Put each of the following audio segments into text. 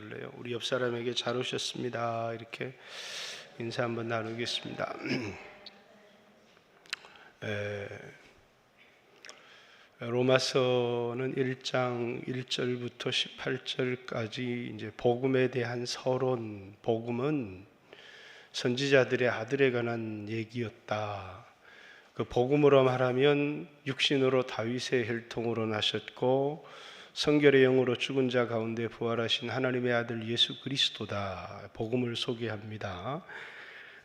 줄래요? 우리 옆 사람에게 잘 오셨습니다. 이렇게 인사 한번 나누겠습니다. 로마서는 1장 1절부터 18절까지 이제 복음에 대한 서론, 복음은 선지자들의 아들에 관한 얘기였다. 그 복음으로 말하면 육신으로 다윗의 혈통으로 나셨고 성결의 영으로 죽은 자 가운데 부활하신 하나님의 아들 예수 그리스도다. 복음을 소개합니다.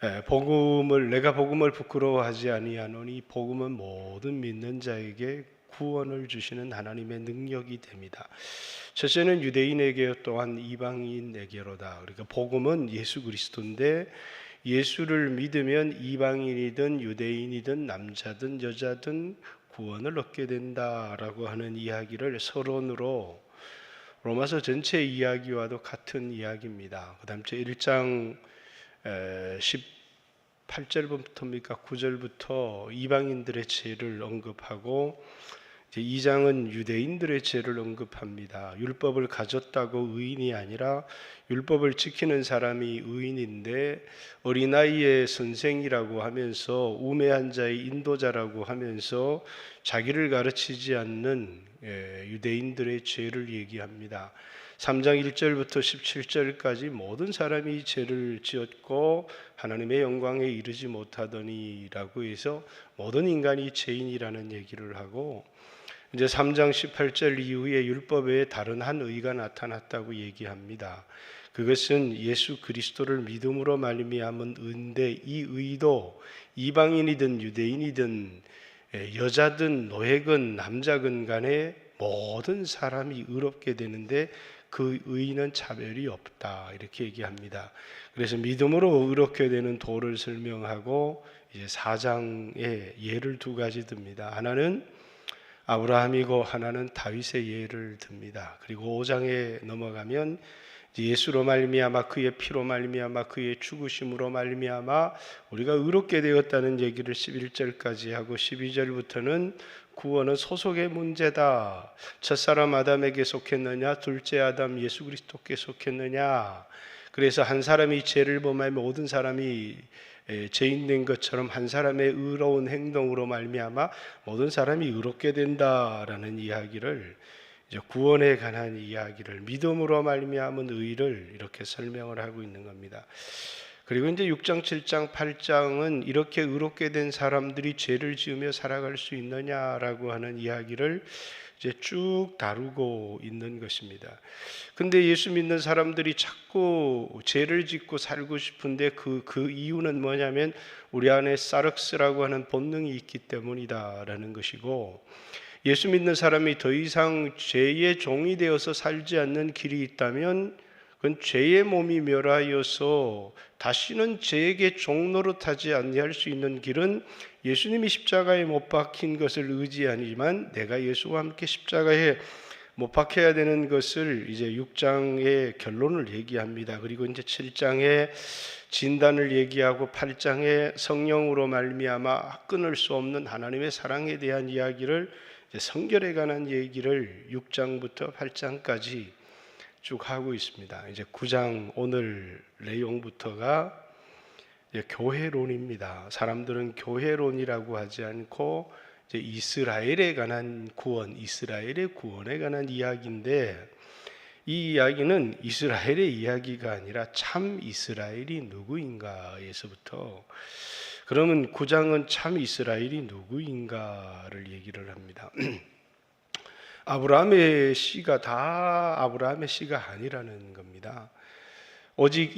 내가 복음을 부끄러워하지 아니하노니 복음은 모든 믿는 자에게 구원을 주시는 하나님의 능력이 됩니다. 첫째는 유대인에게 또한 이방인에게로다. 그러니까 복음은 예수 그리스도인데 예수를 믿으면 이방인이든 유대인이든 남자든 여자든 구원을 얻게 된다라고 하는 이야기를 서론으로 로마서 전체 이야기와도 같은 이야기입니다. 그 다음 1장 18절부터입니까? 9절부터 이방인들의 죄를 언급하고 2장은 유대인들의 죄를 언급합니다. 율법을 가졌다고 의인이 아니라 율법을 지키는 사람이 의인인데 어린아이의 선생이라고 하면서 우매한 자의 인도자라고 하면서 자기를 가르치지 않는 유대인들의 죄를 얘기합니다. 3장 1절부터 17절까지 모든 사람이 죄를 지었고 하나님의 영광에 이르지 못하더니라고 해서 모든 인간이 죄인이라는 얘기를 하고 이제 3장 18절 이후에 율법에 다른 한 의가 나타났다고 얘기합니다. 그것은 예수 그리스도를 믿음으로 말미암은 의인데 이 의도 이방인이든 유대인이든 여자든 노예건 남자건 간에 모든 사람이 의롭게 되는데 그 의는 차별이 없다 이렇게 얘기합니다. 그래서 믿음으로 의롭게 되는 도를 설명하고 이제 4장에 예를 두 가지 듭니다. 하나는 아브라함이고 하나는 다윗의 예를 듭니다. 그리고 5장에 넘어가면 예수로 말미암아 그의 피로 말미암아 그의 죽으심으로 말미암아 우리가 의롭게 되었다는 얘기를 11절까지 하고 12절부터는 구원은 소속의 문제다. 첫사람 아담에게 속했느냐 둘째 아담 예수 그리스도께 속했느냐. 그래서 한 사람이 죄를 범하면 모든 사람이 죄인된 것처럼 한 사람의 의로운 행동으로 말미암아 모든 사람이 의롭게 된다라는 이야기를 이제 구원에 관한 이야기를 믿음으로 말미암은 의를 이렇게 설명을 하고 있는 겁니다. 그리고 이제 6장, 7장, 8장은 이렇게 의롭게 된 사람들이 죄를 지으며 살아갈 수 있느냐라고 하는 이야기를 이제 쭉 다루고 있는 것입니다. 근데 예수 믿는 사람들이 자꾸 죄를 짓고 살고 싶은데 그 이유는 뭐냐면 우리 안에 사륵스라고 하는 본능이 있기 때문이다라는 것이고 예수 믿는 사람이 더 이상 죄의 종이 되어서 살지 않는 길이 있다면 그건 죄의 몸이 멸하여서 다시는 죄에게 종노릇하지 아니할 수 있는 길은 예수님이 십자가에 못 박힌 것을 의지하지만 내가 예수와 함께 십자가에 못 박혀야 되는 것을 이제 6장의 결론을 얘기합니다. 그리고 이제 7장에 진단을 얘기하고 8장에 성령으로 말미암아 끊을 수 없는 하나님의 사랑에 대한 이야기를 이제 성결에 관한 얘기를 6장부터 8장까지 쭉 하고 있습니다. 이제 9장 오늘 내용부터가 교회론입니다. 사람들은 교회론이라고 하지 않고 이제 이스라엘에 관한 구원, 이스라엘의 구원에 관한 이야기인데 이 이야기는 이스라엘의 이야기가 아니라 참 이스라엘이 누구인가에서부터 그러면 9장은 참 이스라엘이 누구인가를 얘기를 합니다. 아브라함의 씨가 다 아브라함의 씨가 아니라는 겁니다. 오직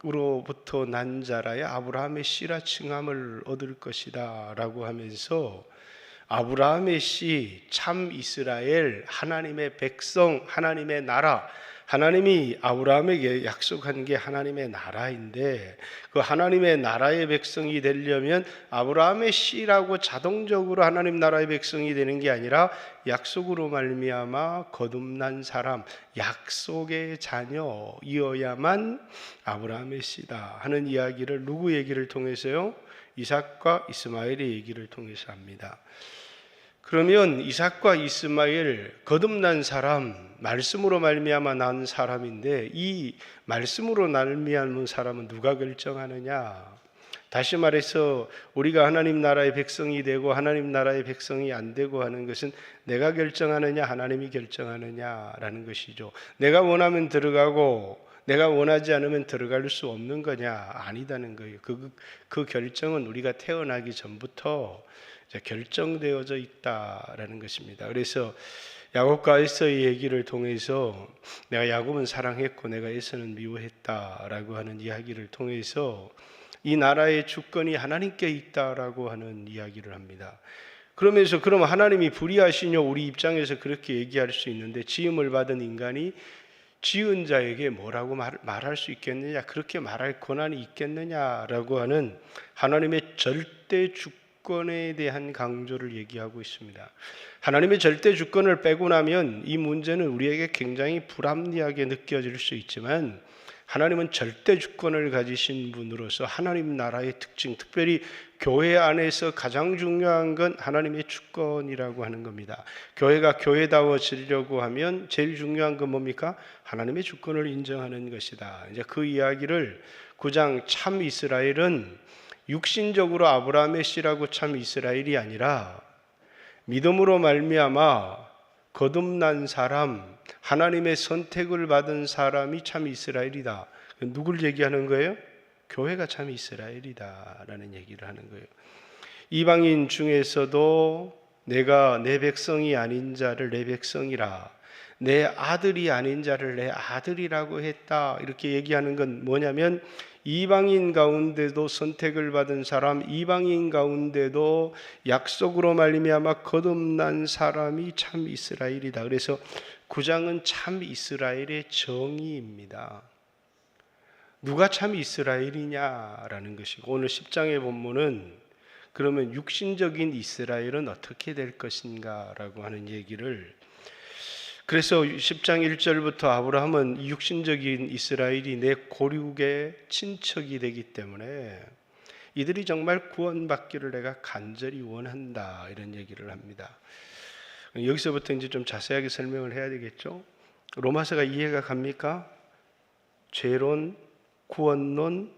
이삭으로부터 난 자라야 아브라함의 씨라 칭함을 얻을 것이다 라고 하면서 아브라함의 씨, 참 이스라엘, 하나님의 백성, 하나님의 나라, 하나님이 아브라함에게 약속한 게 하나님의 나라인데 그 하나님의 나라의 백성이 되려면 아브라함의 씨라고 자동적으로 하나님 나라의 백성이 되는 게 아니라 약속으로 말미암아 거듭난 사람, 약속의 자녀이어야만 아브라함의 씨다 하는 이야기를 누구 얘기를 통해서요? 이삭과 이스마엘의 얘기를 통해서 합니다. 그러면 이삭과 이스마엘 거듭난 사람, 말씀으로 말미암아 난 사람인데 이 말씀으로 말미암은 사람은 누가 결정하느냐? 다시 말해서 우리가 하나님 나라의 백성이 되고 하나님 나라의 백성이 안 되고 하는 것은 내가 결정하느냐 하나님이 결정하느냐라는 것이죠. 내가 원하면 들어가고 내가 원하지 않으면 들어갈 수 없는 거냐? 아니다는 거예요. 그 결정은 우리가 태어나기 전부터 결정되어져 있다라는 것입니다. 그래서 야곱과 에서의 얘기를 통해서 내가 야곱은 사랑했고 내가 에서는 미워했다라고 하는 이야기를 통해서 이 나라의 주권이 하나님께 있다라고 하는 이야기를 합니다. 그러면서 그럼 하나님이 불의하시뇨? 우리 입장에서 그렇게 얘기할 수 있는데 지음을 받은 인간이 지은 자에게 뭐라고 말할 수 있겠느냐? 그렇게 말할 권한이 있겠느냐라고 하는 하나님의 절대 주권에 대한 강조를 얘기하고 있습니다. 하나님의 절대 주권을 빼고 나면 이 문제는 우리에게 굉장히 불합리하게 느껴질 수 있지만 하나님은 절대 주권을 가지신 분으로서 하나님 나라의 특징, 특별히 교회 안에서 가장 중요한 건 하나님의 주권이라고 하는 겁니다. 교회가 교회다워지려고 하면 제일 중요한 건 뭡니까? 하나님의 주권을 인정하는 것이다. 이제 그 이야기를 9장 참 이스라엘은 육신적으로 아브라함의 씨라고 참 이스라엘이 아니라 믿음으로 말미암아 거듭난 사람, 하나님의 선택을 받은 사람이 참 이스라엘이다. 누굴 얘기하는 거예요? 교회가 참 이스라엘이다라는 얘기를 하는 거예요. 이방인 중에서도 내가 내 백성이 아닌 자를 내 백성이라, 내 아들이 아닌 자를 내 아들이라고 했다. 이렇게 얘기하는 건 뭐냐면 이방인 가운데도 선택을 받은 사람, 이방인 가운데도 약속으로 말미암아 거듭난 사람이 참 이스라엘이다. 그래서 9장은 참 이스라엘의 정의입니다. 누가 참 이스라엘이냐라는 것이고, 오늘 10장의 본문은 그러면 육신적인 이스라엘은 어떻게 될 것인가 라고 하는 얘기를, 그래서 10장 1절부터 아브라함은 육신적인 이스라엘이 내 고륙의 친척이 되기 때문에 이들이 정말 구원받기를 내가 간절히 원한다, 이런 얘기를 합니다. 여기서부터 이제 좀 자세하게 설명을 해야 되겠죠. 로마서가 이해가 갑니까? 죄론, 구원론,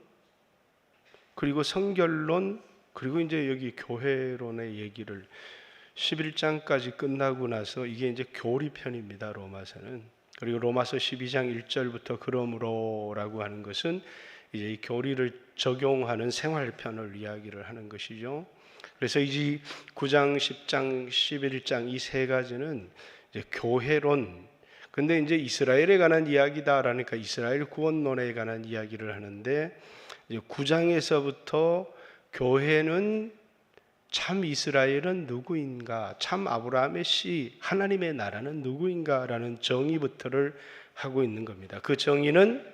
그리고 성결론, 그리고 이제 여기 교회론의 얘기를 11장까지 끝나고 나서 이게 이제 교리편입니다. 로마서는. 그리고 로마서 12장 1절부터 그러므로라고 하는 것은 이제 이 교리를 적용하는 생활편을 이야기를 하는 것이죠. 그래서 이 9장, 10장, 11장 이 세 가지는 이제 교회론, 근데 이제 이스라엘에 관한 이야기다라니까 이스라엘 구원론에 관한 이야기를 하는데, 이제 9장에서부터 교회는 참 이스라엘은 누구인가, 참 아브라함의 씨 하나님의 나라는 누구인가라는 정의부터를 하고 있는 겁니다. 그 정의는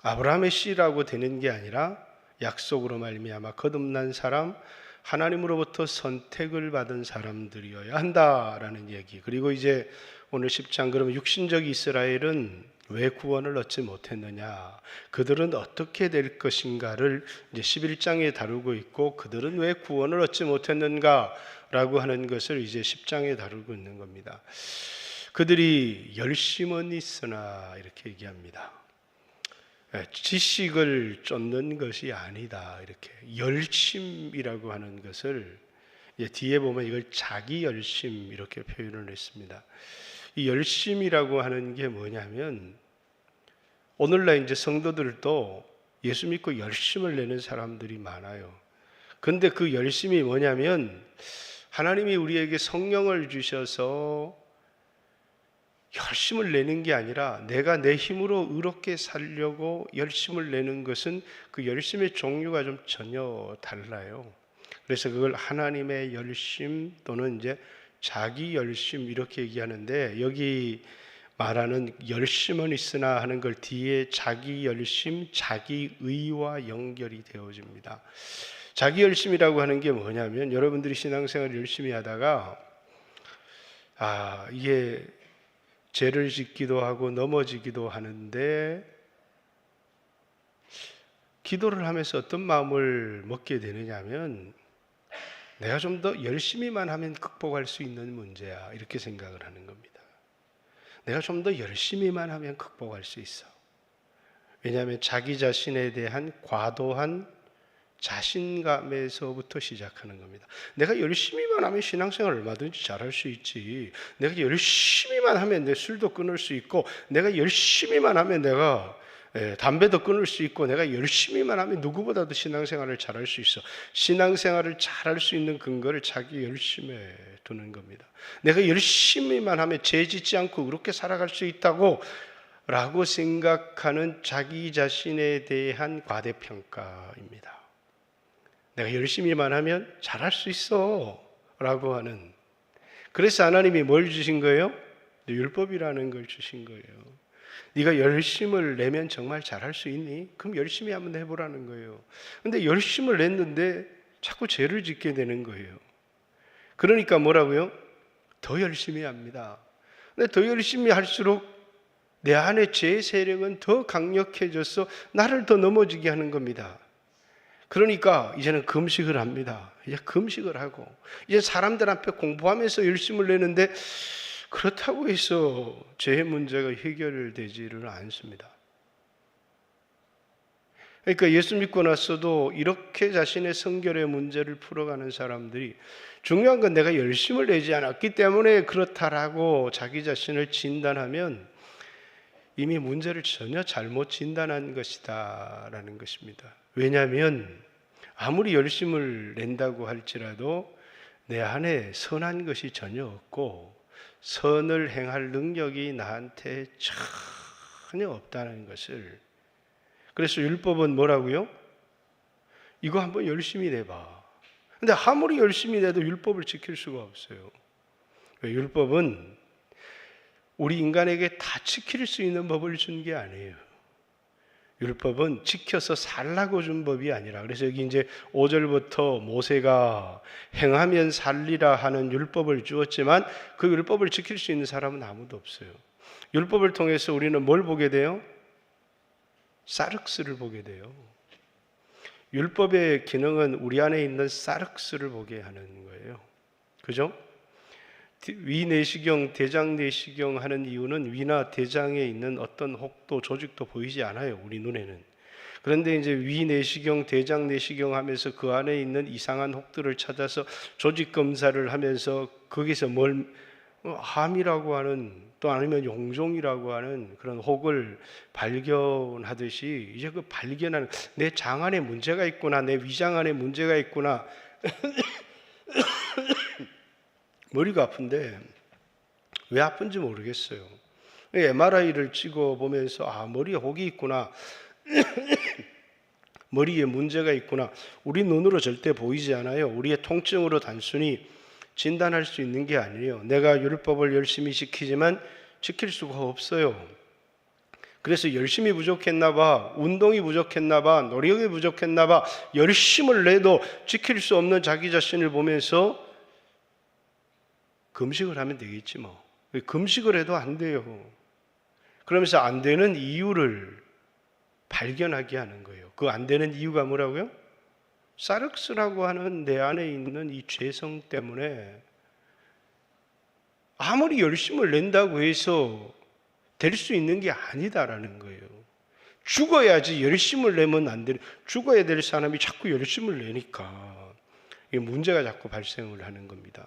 아브라함의 씨라고 되는 게 아니라 약속으로 말미암아 거듭난 사람, 하나님으로부터 선택을 받은 사람들이어야 한다라는 얘기. 그리고 이제 오늘 10장, 그러면 육신적 이스라엘은 왜 구원을 얻지 못했느냐, 그들은 어떻게 될 것인가를 이제 11장에 다루고 있고, 그들은 왜 구원을 얻지 못했는가 라고 하는 것을 이제 10장에 다루고 있는 겁니다. 그들이 열심은 있으나 이렇게 얘기합니다. 지식을 쫓는 것이 아니다. 이렇게 열심이라고 하는 것을 뒤에 보면 이걸 자기 열심 이렇게 표현을 했습니다. 이 열심이라고 하는 게 뭐냐면, 오늘날 이제 성도들도 예수 믿고 열심을 내는 사람들이 많아요. 근데 그 열심이 뭐냐면, 하나님이 우리에게 성령을 주셔서 열심을 내는 게 아니라 내가 내 힘으로 의롭게 살려고 열심을 내는 것은 그 열심의 종류가 좀 전혀 달라요. 그래서 그걸 하나님의 열심 또는 이제 자기 열심 이렇게 얘기하는데, 여기 말하는 열심은 있으나 하는 걸 뒤에 자기 열심, 자기 의와 연결이 되어집니다. 자기 열심이라고 하는 게 뭐냐면, 여러분들이 신앙생활을 열심히 하다가 이게 죄를 짓기도 하고 넘어지기도 하는데, 기도를 하면서 어떤 마음을 먹게 되느냐면, 내가 좀 더 열심히만 하면 극복할 수 있는 문제야, 이렇게 생각을 하는 겁니다. 내가 좀 더 열심히만 하면 극복할 수 있어. 왜냐하면 자기 자신에 대한 과도한 자신감에서부터 시작하는 겁니다. 내가 열심히만 하면 신앙생활 얼마든지 잘할 수 있지. 내가 열심히만 하면 내 술도 끊을 수 있고, 내가 열심히만 하면 내가 담배도 끊을 수 있고, 내가 열심히만 하면 누구보다도 신앙생활을 잘할 수 있어. 신앙생활을 잘할 수 있는 근거를 자기 열심에 두는 겁니다. 내가 열심히만 하면 죄 짓지 않고 그렇게 살아갈 수 있다고 라고 생각하는 자기 자신에 대한 과대평가입니다. 내가 열심히만 하면 잘할 수 있어 라고 하는, 그래서 하나님이 뭘 주신 거예요? 율법이라는 걸 주신 거예요. 네가 열심을 내면 정말 잘할 수 있니? 그럼 열심히 한번 해보라는 거예요. 근데 열심을 냈는데 자꾸 죄를 짓게 되는 거예요. 그러니까 뭐라고요? 더 열심히 합니다. 근데 더 열심히 할수록 내 안에 죄의 세력은 더 강력해져서 나를 더 넘어지게 하는 겁니다. 그러니까 이제는 금식을 합니다. 이제 금식을 하고, 이제 사람들 앞에 공부하면서 열심을 내는데 그렇다고 해서 죄의 문제가 해결되지를 않습니다. 그러니까 예수 믿고 나서도 이렇게 자신의 성결의 문제를 풀어가는 사람들이, 중요한 건 내가 열심을 내지 않았기 때문에 그렇다라고 자기 자신을 진단하면 이미 문제를 전혀 잘못 진단한 것이다 라는 것입니다. 왜냐하면 아무리 열심을 낸다고 할지라도 내 안에 선한 것이 전혀 없고 선을 행할 능력이 나한테 전혀 없다는 것을, 그래서 율법은 뭐라고요? 이거 한번 열심히 내봐. 근데 아무리 열심히 내도 율법을 지킬 수가 없어요. 율법은 우리 인간에게 다 지킬 수 있는 법을 준 게 아니에요. 율법은 지켜서 살라고 준 법이 아니라, 그래서 여기 이제 5절부터 모세가 행하면 살리라 하는 율법을 주었지만 그 율법을 지킬 수 있는 사람은 아무도 없어요. 율법을 통해서 우리는 뭘 보게 돼요? 사륵스를 보게 돼요. 율법의 기능은 우리 안에 있는 사륵스를 보게 하는 거예요. 그죠? 위내시경, 대장내시경 하는 이유는 위나 대장에 있는 어떤 혹도, 조직도 보이지 않아요, 우리 눈에는. 그런데 이제 위내시경, 대장내시경 하면서 그 안에 있는 이상한 혹들을 찾아서 조직 검사를 하면서 거기서 함이라고 하는, 또 아니면 용종이라고 하는 그런 혹을 발견하듯이, 이제 그 발견하는, 내 장 안에 문제가 있구나, 내 위장 안에 문제가 있구나. 머리가 아픈데 왜 아픈지 모르겠어요. MRI를 찍어 보면서 머리에 혹이 있구나, 머리에 문제가 있구나. 우리 눈으로 절대 보이지 않아요. 우리의 통증으로 단순히 진단할 수 있는 게 아니에요. 내가 율법을 열심히 지키지만 지킬 수가 없어요. 그래서 열심히 부족했나 봐, 운동이 부족했나 봐, 노력이 부족했나 봐, 열심을 내도 지킬 수 없는 자기 자신을 보면서 금식을 하면 되겠지 뭐. 금식을 해도 안 돼요. 그러면서 안 되는 이유를 발견하게 하는 거예요. 그 안 되는 이유가 뭐라고요? 사륵스라고 하는 내 안에 있는 이 죄성 때문에 아무리 열심을 낸다고 해서 될 수 있는 게 아니다라는 거예요. 죽어야지 열심을 내면 안 되는, 죽어야 될 사람이 자꾸 열심을 내니까 이게 문제가 자꾸 발생을 하는 겁니다.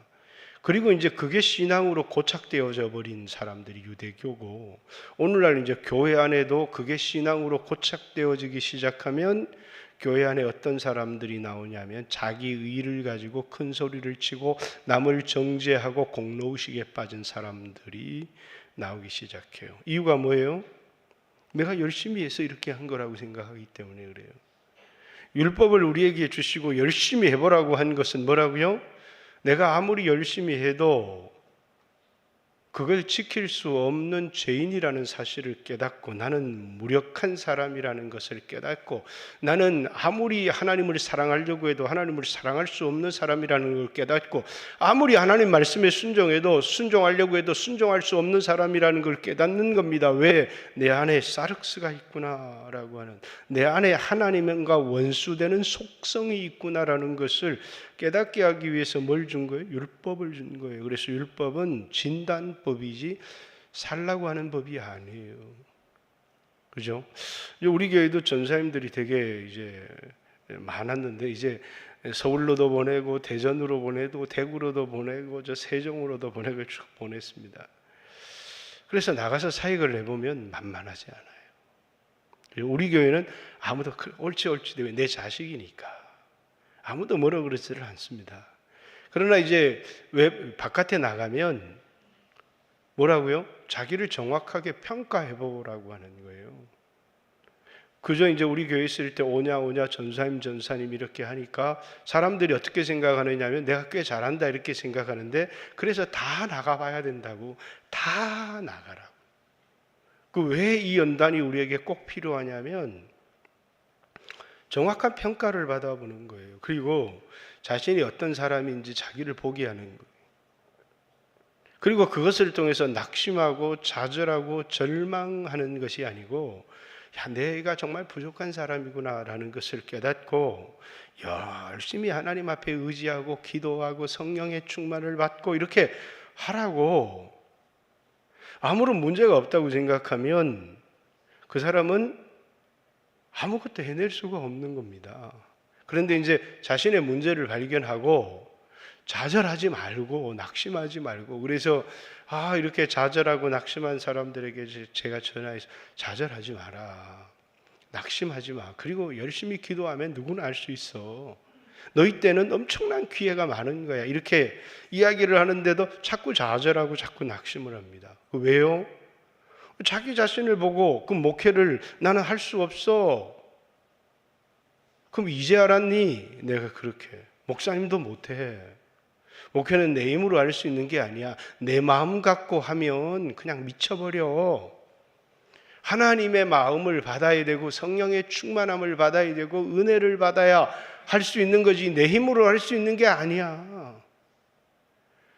그리고 이제 그게 신앙으로 고착되어져 버린 사람들이 유대교고, 오늘날 이제 교회 안에도 그게 신앙으로 고착되어지기 시작하면 교회 안에 어떤 사람들이 나오냐면 자기 의를 가지고 큰 소리를 치고 남을 정죄하고 공로의식에 빠진 사람들이 나오기 시작해요. 이유가 뭐예요? 내가 열심히 해서 이렇게 한 거라고 생각하기 때문에 그래요. 율법을 우리에게 주시고 열심히 해보라고 한 것은 뭐라고요? 내가 아무리 열심히 해도 그걸 지킬 수 없는 죄인이라는 사실을 깨닫고, 나는 무력한 사람이라는 것을 깨닫고, 나는 아무리 하나님을 사랑하려고 해도 하나님을 사랑할 수 없는 사람이라는 걸 깨닫고, 아무리 하나님 말씀에 순종해도 순종하려고 해도 순종할 수 없는 사람이라는 걸 깨닫는 겁니다. 왜? 내 안에 사륵스가 있구나라고 하는, 내 안에 하나님과 원수되는 속성이 있구나라는 것을 깨닫게 하기 위해서 뭘 준 거예요? 율법을 준 거예요. 그래서 율법은 진단법이지 살라고 하는 법이 아니에요. 그죠? 우리 교회도 전사님들이 되게 이제 많았는데 이제 서울로도 보내고 대전으로 보내고 대구로도 보내고 저 세종으로도 보내고 쭉 보냈습니다. 그래서 나가서 사역을 해보면 만만하지 않아요. 우리 교회는 아무도 옳지 내 자식이니까 아무도 뭐라 그러지를 않습니다. 그러나 이제 왜 바깥에 나가면 뭐라고요? 자기를 정확하게 평가해 보라고 하는 거예요. 그저 이제 우리 교회 있을 때 오냐 전사님 이렇게 하니까 사람들이 어떻게 생각하느냐면 내가 꽤 잘한다 이렇게 생각하는데 그래서 다 나가봐야 된다고 다 나가라고. 그 왜 이 연단이 우리에게 꼭 필요하냐면 정확한 평가를 받아보는 거예요. 그리고 자신이 어떤 사람인지 자기를 보게 하는 거예요. 그리고 그것을 통해서 낙심하고 좌절하고 절망하는 것이 아니고 야, 내가 정말 부족한 사람이구나라는 것을 깨닫고 열심히 하나님 앞에 의지하고 기도하고 성령의 충만을 받고 이렇게 하라고. 아무런 문제가 없다고 생각하면 그 사람은 아무것도 해낼 수가 없는 겁니다. 그런데 이제 자신의 문제를 발견하고 좌절하지 말고 낙심하지 말고 그래서 이렇게 좌절하고 낙심한 사람들에게 제가 전화해서 좌절하지 마라. 낙심하지 마. 그리고 열심히 기도하면 누구나 알 수 있어. 너희 때는 엄청난 기회가 많은 거야. 이렇게 이야기를 하는데도 자꾸 좌절하고 자꾸 낙심을 합니다. 왜요? 자기 자신을 보고 그 목회를 나는 할 수 없어. 그럼 이제 알았니? 내가 그렇게. 목사님도 못해. 목회는 내 힘으로 할 수 있는 게 아니야. 내 마음 갖고 하면 그냥 미쳐버려. 하나님의 마음을 받아야 되고 성령의 충만함을 받아야 되고 은혜를 받아야 할 수 있는 거지 내 힘으로 할 수 있는 게 아니야.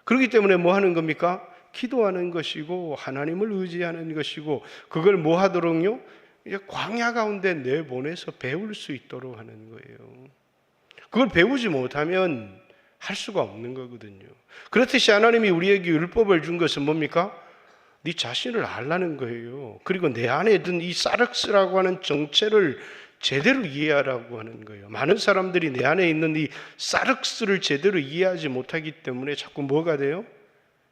그렇기 때문에 뭐 하는 겁니까? 기도하는 것이고 하나님을 의지하는 것이고 그걸 뭐 하도록요? 이제 광야 가운데 내보내서 배울 수 있도록 하는 거예요. 그걸 배우지 못하면 할 수가 없는 거거든요. 그렇듯이 하나님이 우리에게 율법을 준 것은 뭡니까? 네 자신을 알라는 거예요. 그리고 내 안에 든 이 사륵스라고 하는 정체를 제대로 이해하라고 하는 거예요. 많은 사람들이 내 안에 있는 이 사륵스를 제대로 이해하지 못하기 때문에 자꾸 뭐가 돼요?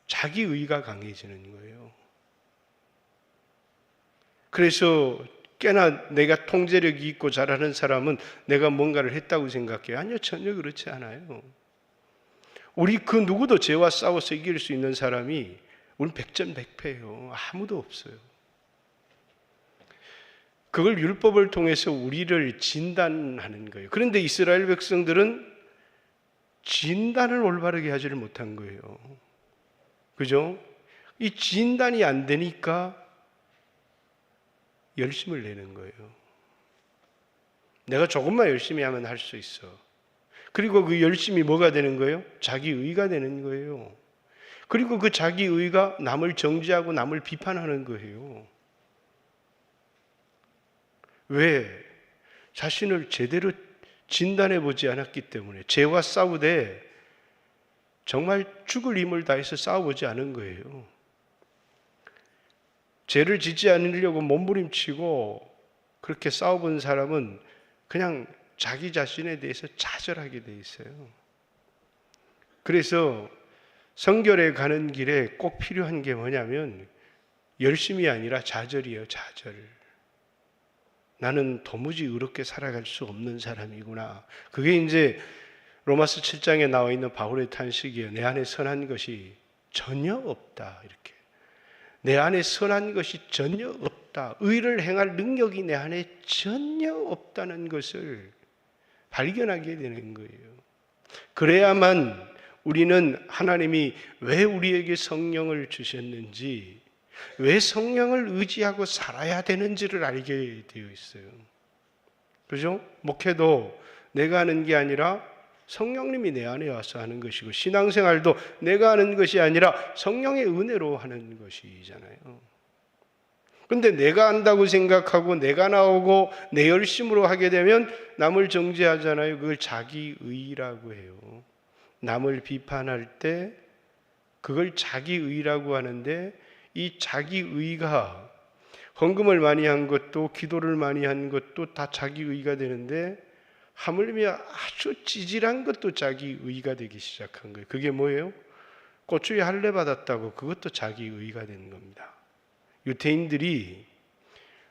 자기 의가 강해지는 거예요. 그래서 꽤나 내가 통제력이 있고 잘하는 사람은 내가 뭔가를 했다고 생각해요. 아니요, 전혀 그렇지 않아요. 우리 그 누구도 죄와 싸워서 이길 수 있는 사람이 우리는 백전백패예요. 아무도 없어요. 그걸 율법을 통해서 우리를 진단하는 거예요. 그런데 이스라엘 백성들은 진단을 올바르게 하지를 못한 거예요. 그죠? 이 진단이 안 되니까 열심을 내는 거예요. 내가 조금만 열심히 하면 할 수 있어. 그리고 그 열심이 뭐가 되는 거예요? 자기 의가 되는 거예요. 그리고 그 자기 의가 남을 정죄하고 남을 비판하는 거예요. 왜? 자신을 제대로 진단해 보지 않았기 때문에 죄와 싸우되 정말 죽을 힘을 다해서 싸워보지 않은 거예요. 죄를 짓지 않으려고 몸부림치고 그렇게 싸워본 사람은 그냥 자기 자신에 대해서 좌절하게 돼 있어요. 그래서 성결에 가는 길에 꼭 필요한 게 뭐냐면 열심이 아니라 좌절이에요. 좌절. 나는 도무지 의롭게 살아갈 수 없는 사람이구나. 그게 이제 로마서 7장에 나와 있는 바울의 탄식이에요. 내 안에 선한 것이 전혀 없다. 이렇게. 내 안에 선한 것이 전혀 없다. 의를 행할 능력이 내 안에 전혀 없다는 것을 발견하게 되는 거예요. 그래야만 우리는 하나님이 왜 우리에게 성령을 주셨는지, 왜 성령을 의지하고 살아야 되는지를 알게 되어 있어요. 그죠? 목회도 내가 하는 게 아니라 성령님이 내 안에 와서 하는 것이고, 신앙생활도 내가 하는 것이 아니라 성령의 은혜로 하는 것이잖아요. 근데 내가 한다고 생각하고 내가 나오고 내 열심으로 하게 되면 남을 정죄하잖아요. 그걸 자기 의라고 해요. 남을 비판할 때 그걸 자기의라고 하는데, 이 자기의가 헌금을 많이 한 것도 기도를 많이 한 것도 다 자기의가 되는데, 하물며 아주 찌질한 것도 자기의가 되기 시작한 거예요. 그게 뭐예요? 고추에 할례 받았다고 그것도 자기의가 되는 겁니다. 유대인들이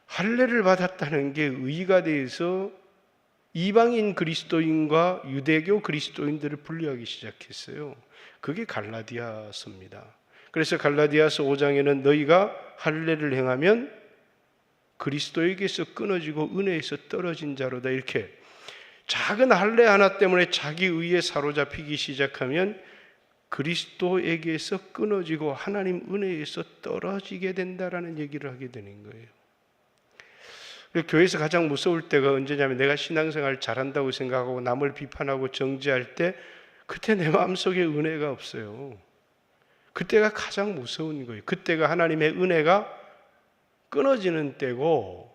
할례를 받았다는 게 의가 돼서 이방인 그리스도인과 유대교 그리스도인들을 분리하기 시작했어요. 그게 갈라디아서입니다. 그래서 갈라디아서 5장에는 너희가 할례를 행하면 그리스도에게서 끊어지고 은혜에서 떨어진 자로다, 이렇게 작은 할례 하나 때문에 자기 의에 사로잡히기 시작하면 그리스도에게서 끊어지고 하나님 은혜에서 떨어지게 된다라는 얘기를 하게 되는 거예요. 교회에서 가장 무서울 때가 언제냐면, 내가 신앙생활 잘한다고 생각하고 남을 비판하고 정죄할 때 그때 내 마음속에 은혜가 없어요. 그때가 가장 무서운 거예요. 그때가 하나님의 은혜가 끊어지는 때고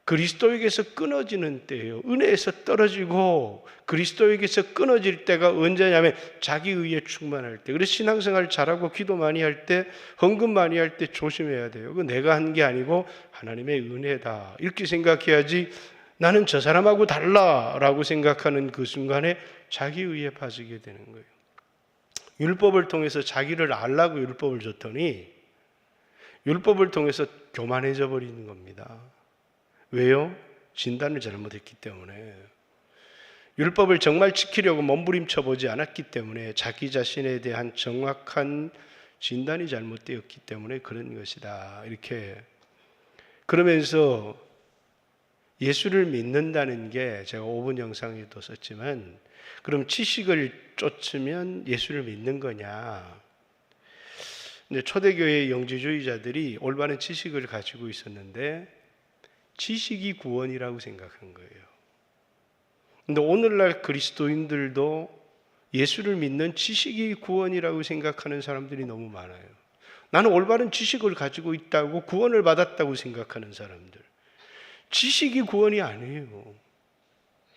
그리스도에게서 끊어지는 때예요. 은혜에서 떨어지고 그리스도에게서 끊어질 때가 언제냐면 자기 의에 충만할 때. 그래서 신앙생활 잘하고 기도 많이 할 때, 헌금 많이 할 때 조심해야 돼요. 그거 내가 한 게 아니고 하나님의 은혜다, 이렇게 생각해야지. 나는 저 사람하고 달라라고 생각하는 그 순간에 자기 의에 빠지게 되는 거예요. 율법을 통해서 자기를 알라고 율법을 줬더니 율법을 통해서 교만해져 버리는 겁니다. 왜요? 진단을 잘못했기 때문에. 율법을 정말 지키려고 몸부림쳐 보지 않았기 때문에, 자기 자신에 대한 정확한 진단이 잘못되었기 때문에 그런 것이다, 이렇게. 그러면서 예수를 믿는다는 게, 제가 5분 영상에도 썼지만, 그럼 지식을 쫓으면 예수를 믿는 거냐? 근데 초대교회의 영지주의자들이 올바른 지식을 가지고 있었는데 지식이 구원이라고 생각한 거예요. 근데 오늘날 그리스도인들도 예수를 믿는 지식이 구원이라고 생각하는 사람들이 너무 많아요. 나는 올바른 지식을 가지고 있다고 구원을 받았다고 생각하는 사람들. 지식이 구원이 아니에요.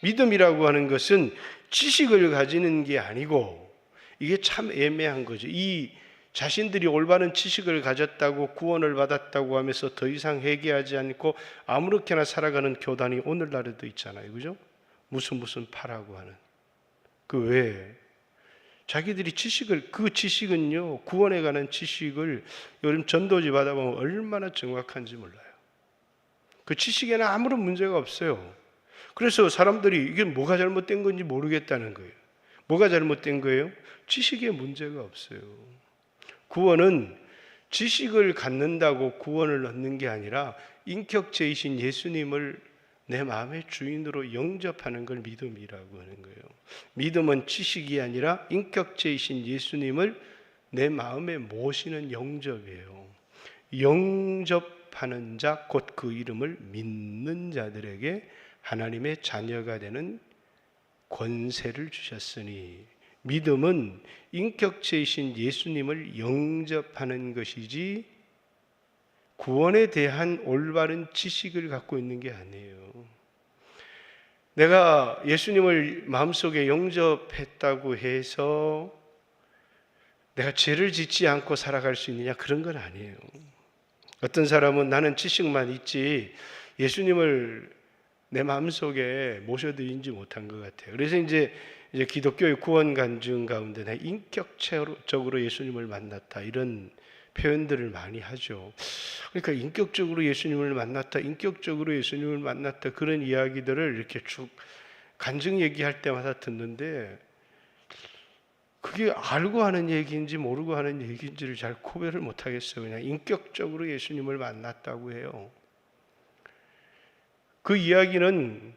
믿음이라고 하는 것은 지식을 가지는 게 아니고, 이게 참 애매한 거죠. 이 자신들이 올바른 지식을 가졌다고 구원을 받았다고 하면서 더 이상 회개하지 않고 아무렇게나 살아가는 교단이 오늘날에도 있잖아요. 그죠? 무슨 파라고 하는. 그 외에 자기들이 지식을, 그 지식은요, 구원에 관한 지식을 요즘 전도지 받아보면 얼마나 정확한지 몰라요. 그 지식에는 아무런 문제가 없어요. 그래서 사람들이 이게 뭐가 잘못된 건지 모르겠다는 거예요. 뭐가 잘못된 거예요? 지식에 문제가 없어요. 구원은 지식을 갖는다고 구원을 얻는 게 아니라 인격체이신 예수님을 내 마음의 주인으로 영접하는 걸 믿음이라고 하는 거예요. 믿음은 지식이 아니라 인격체이신 예수님을 내 마음에 모시는 영접이에요. 영접하는 자, 곧 그 이름을 믿는 자들에게 하나님의 자녀가 되는 권세를 주셨으니, 믿음은 인격체이신 예수님을 영접하는 것이지 구원에 대한 올바른 지식을 갖고 있는 게 아니에요. 내가 예수님을 마음속에 영접했다고 해서 내가 죄를 짓지 않고 살아갈 수 있느냐? 그런 건 아니에요. 어떤 사람은 나는 지식만 있지 예수님을 내 마음속에 모셔드리지 못한 것 같아요. 그래서 이제 기독교의 구원 간증 가운데 내 인격적으로 예수님을 만났다, 이런 표현들을 많이 하죠. 그러니까 인격적으로 예수님을 만났다, 인격적으로 예수님을 만났다, 그런 이야기들을 이렇게 쭉 간증 얘기할 때마다 듣는데, 그게 알고 하는 얘기인지 모르고 하는 얘기인지를 잘 구별을 못하겠어요. 그냥 인격적으로 예수님을 만났다고 해요. 그 이야기는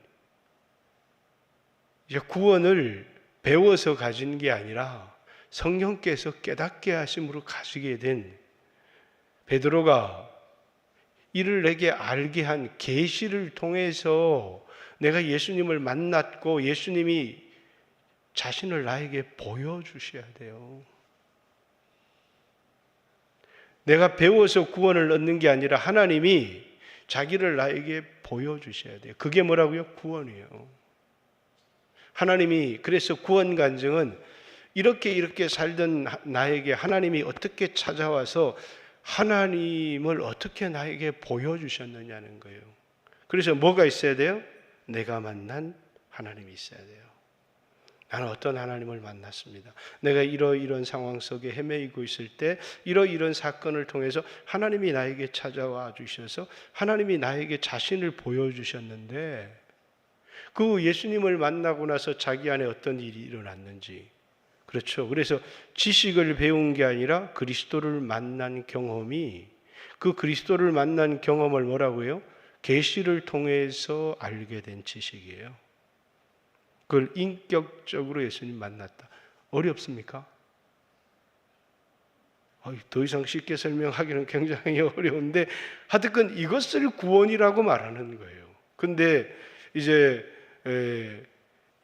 이제 구원을 배워서 가진 게 아니라 성령께서 깨닫게 하심으로 가지게 된, 베드로가 이를 내게 알게 한 계시를 통해서 내가 예수님을 만났고 예수님이 자신을 나에게 보여주셔야 돼요. 내가 배워서 구원을 얻는 게 아니라 하나님이 자기를 나에게 보여주셔야 돼요. 그게 뭐라고요? 구원이에요. 하나님이, 그래서 구원 간증은 이렇게 살던 나에게 하나님이 어떻게 찾아와서 하나님을 어떻게 나에게 보여주셨느냐는 거예요. 그래서 뭐가 있어야 돼요? 내가 만난 하나님이 있어야 돼요. 나는 어떤 하나님을 만났습니다. 내가 이런 상황 속에 헤매이고 있을 때 이런 사건을 통해서 하나님이 나에게 찾아와 주셔서 하나님이 나에게 자신을 보여주셨는데, 그 예수님을 만나고 나서 자기 안에 어떤 일이 일어났는지, 그렇죠. 그래서 지식을 배운 게 아니라 그리스도를 만난 경험이, 그 그리스도를 만난 경험을 뭐라고 해요? 계시를 통해서 알게 된 지식이에요. 그걸 인격적으로 예수님 만났다. 어렵습니까? 더 이상 쉽게 설명하기는 굉장히 어려운데 하여튼 이것을 구원이라고 말하는 거예요. 근데 이제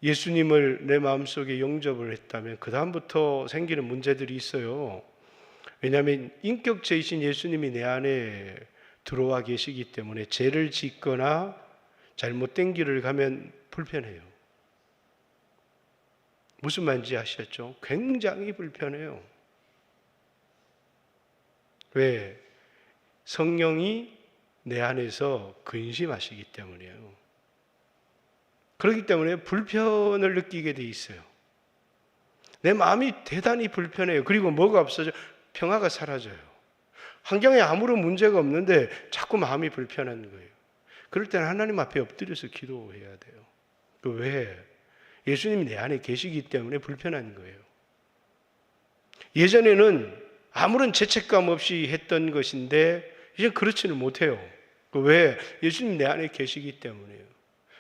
예수님을 내 마음속에 영접을 했다면 그 다음부터 생기는 문제들이 있어요. 왜냐하면 인격체이신 예수님이 내 안에 들어와 계시기 때문에 죄를 짓거나 잘못된 길을 가면 불편해요. 무슨 말인지 아시겠죠? 굉장히 불편해요. 왜? 성령이 내 안에서 근심하시기 때문이에요. 그렇기 때문에 불편을 느끼게 돼 있어요. 내 마음이 대단히 불편해요. 그리고 뭐가 없어져? 평화가 사라져요. 환경에 아무런 문제가 없는데 자꾸 마음이 불편한 거예요. 그럴 때는 하나님 앞에 엎드려서 기도해야 돼요. 왜? 예수님이 내 안에 계시기 때문에 불편한 거예요. 예전에는 아무런 죄책감 없이 했던 것인데 이제 그렇지는 못해요. 왜? 예수님 내 안에 계시기 때문이에요.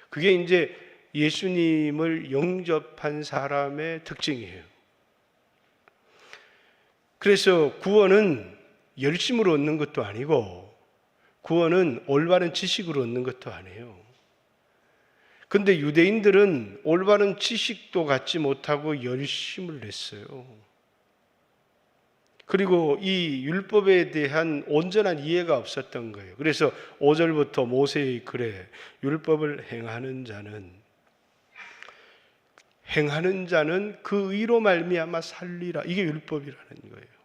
그게 이제 예수님을 영접한 사람의 특징이에요. 그래서 구원은 열심으로 얻는 것도 아니고 구원은 올바른 지식으로 얻는 것도 아니에요. 근데 유대인들은 올바른 지식도 갖지 못하고 열심을 냈어요. 그리고 이 율법에 대한 온전한 이해가 없었던 거예요. 그래서 5절부터 모세의 글에 율법을 행하는 자는 그 의로 말미암아 살리라. 이게 율법이라는 거예요.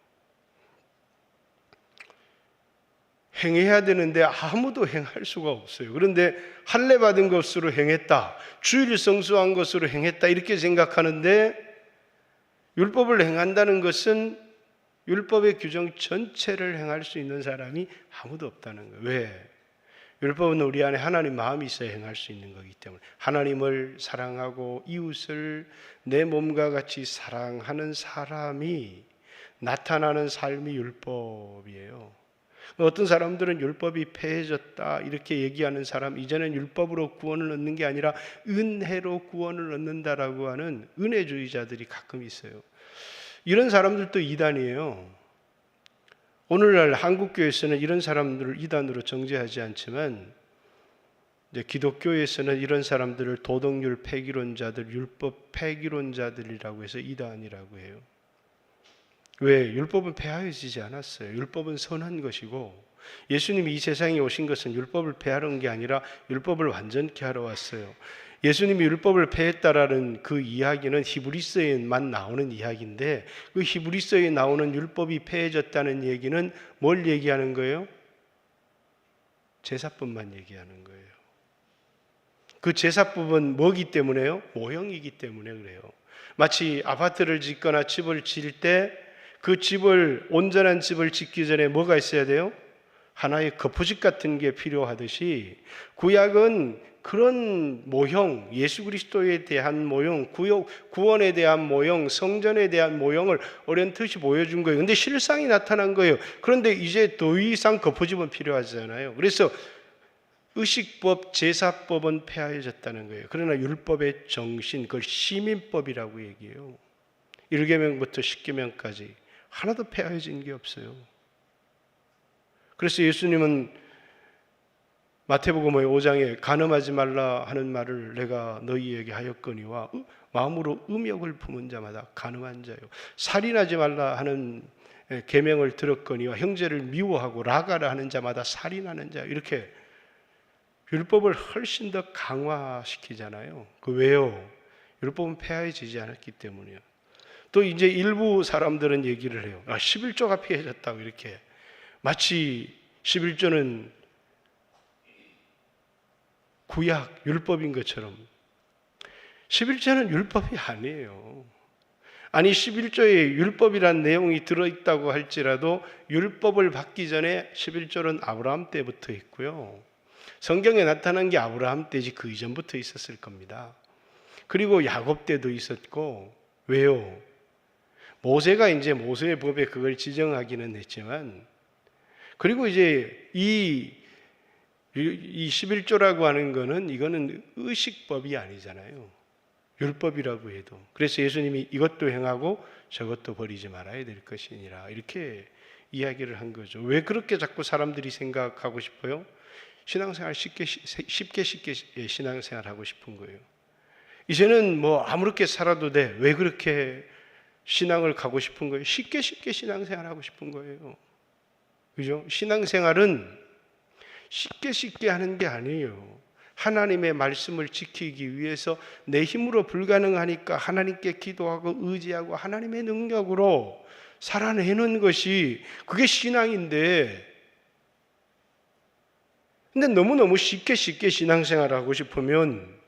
행해야 되는데 아무도 행할 수가 없어요. 그런데 할례 받은 것으로 행했다, 주일 성수한 것으로 행했다 이렇게 생각하는데, 율법을 행한다는 것은 율법의 규정 전체를 행할 수 있는 사람이 아무도 없다는 거예요. 왜? 율법은 우리 안에 하나님 마음이 있어야 행할 수 있는 거기 때문에, 하나님을 사랑하고 이웃을 내 몸과 같이 사랑하는 사람이 나타나는 삶이 율법이에요. 어떤 사람들은 율법이 폐해졌다 이렇게 얘기하는 사람, 이제는 율법으로 구원을 얻는 게 아니라 은혜로 구원을 얻는다라고 하는 은혜주의자들이 가끔 있어요. 이런 사람들도 이단이에요. 오늘날 한국교회에서는 이런 사람들을 이단으로 정죄하지 않지만 이제 기독교에서는 이런 사람들을 도덕률 폐기론자들, 율법 폐기론자들이라고 해서 이단이라고 해요. 왜? 율법은 폐하여지지 않았어요. 율법은 선한 것이고, 예수님이 이 세상에 오신 것은 율법을 폐하는 게 아니라 율법을 완전케 하러 왔어요. 예수님이 율법을 폐했다라는 그 이야기는 히브리서에만 나오는 이야기인데, 그 히브리서에 나오는 율법이 폐해졌다는 얘기는 뭘 얘기하는 거예요? 제사법만 얘기하는 거예요. 그 제사법은 뭐기 때문에요? 모형이기 때문에 그래요. 마치 아파트를 짓거나 집을 지을 때 그 집을, 온전한 집을 짓기 전에 뭐가 있어야 돼요? 하나의 거푸집 같은 게 필요하듯이 구약은 그런 모형, 예수 그리스도에 대한 모형, 구원에 대한 모형, 성전에 대한 모형을 어렴풋이 보여준 거예요. 근데 실상이 나타난 거예요. 그런데 이제 더 이상 거푸집은 필요하잖아요. 그래서 의식법, 제사법은 폐하여졌다는 거예요. 그러나 율법의 정신, 그걸 시민법이라고 얘기해요. 1계명부터 10계명까지 하나도 폐하여진 게 없어요. 그래서 예수님은 마태복음 5장에 간음하지 말라 하는 말을 내가 너희에게 하였거니와 마음으로 음욕을 품은 자마다 간음한 자요, 살인하지 말라 하는 계명을 들었거니와 형제를 미워하고 라가라 하는 자마다 살인하는 자, 이렇게 율법을 훨씬 더 강화시키잖아요. 그 왜요? 율법은 폐하여지지 않았기 때문이에요. 또 이제 일부 사람들은 얘기를 해요. 11조가 피해졌다고 이렇게. 마치 11조는 구약, 율법인 것처럼. 11조는 율법이 아니에요. 아니 11조에 율법이란 내용이 들어있다고 할지라도 율법을 받기 전에 11조는 아브라함 때부터 있고요. 성경에 나타난 게 아브라함 때지 그 이전부터 있었을 겁니다. 그리고 야곱 때도 있었고, 왜요? 모세가 이제 모세의 법에 그걸 지정하기는 했지만, 그리고 이제 이 11조라고 하는 거는 이거는 의식법이 아니잖아요. 율법이라고 해도. 그래서 예수님이 이것도 행하고 저것도 버리지 말아야 될 것이니라 이렇게 이야기를 한 거죠. 왜 그렇게 자꾸 사람들이 생각하고 싶어요? 신앙생활 쉽게 신앙생활 하고 싶은 거예요. 이제는 뭐 아무렇게 살아도 돼. 왜 그렇게 신앙을 가고 싶은 거예요? 쉽게 신앙생활 하고 싶은 거예요. 그죠? 신앙생활은 쉽게 하는 게 아니에요. 하나님의 말씀을 지키기 위해서 내 힘으로 불가능하니까 하나님께 기도하고 의지하고 하나님의 능력으로 살아내는 것이 그게 신앙인데, 근데 너무너무 쉽게 신앙생활을 하고 싶으면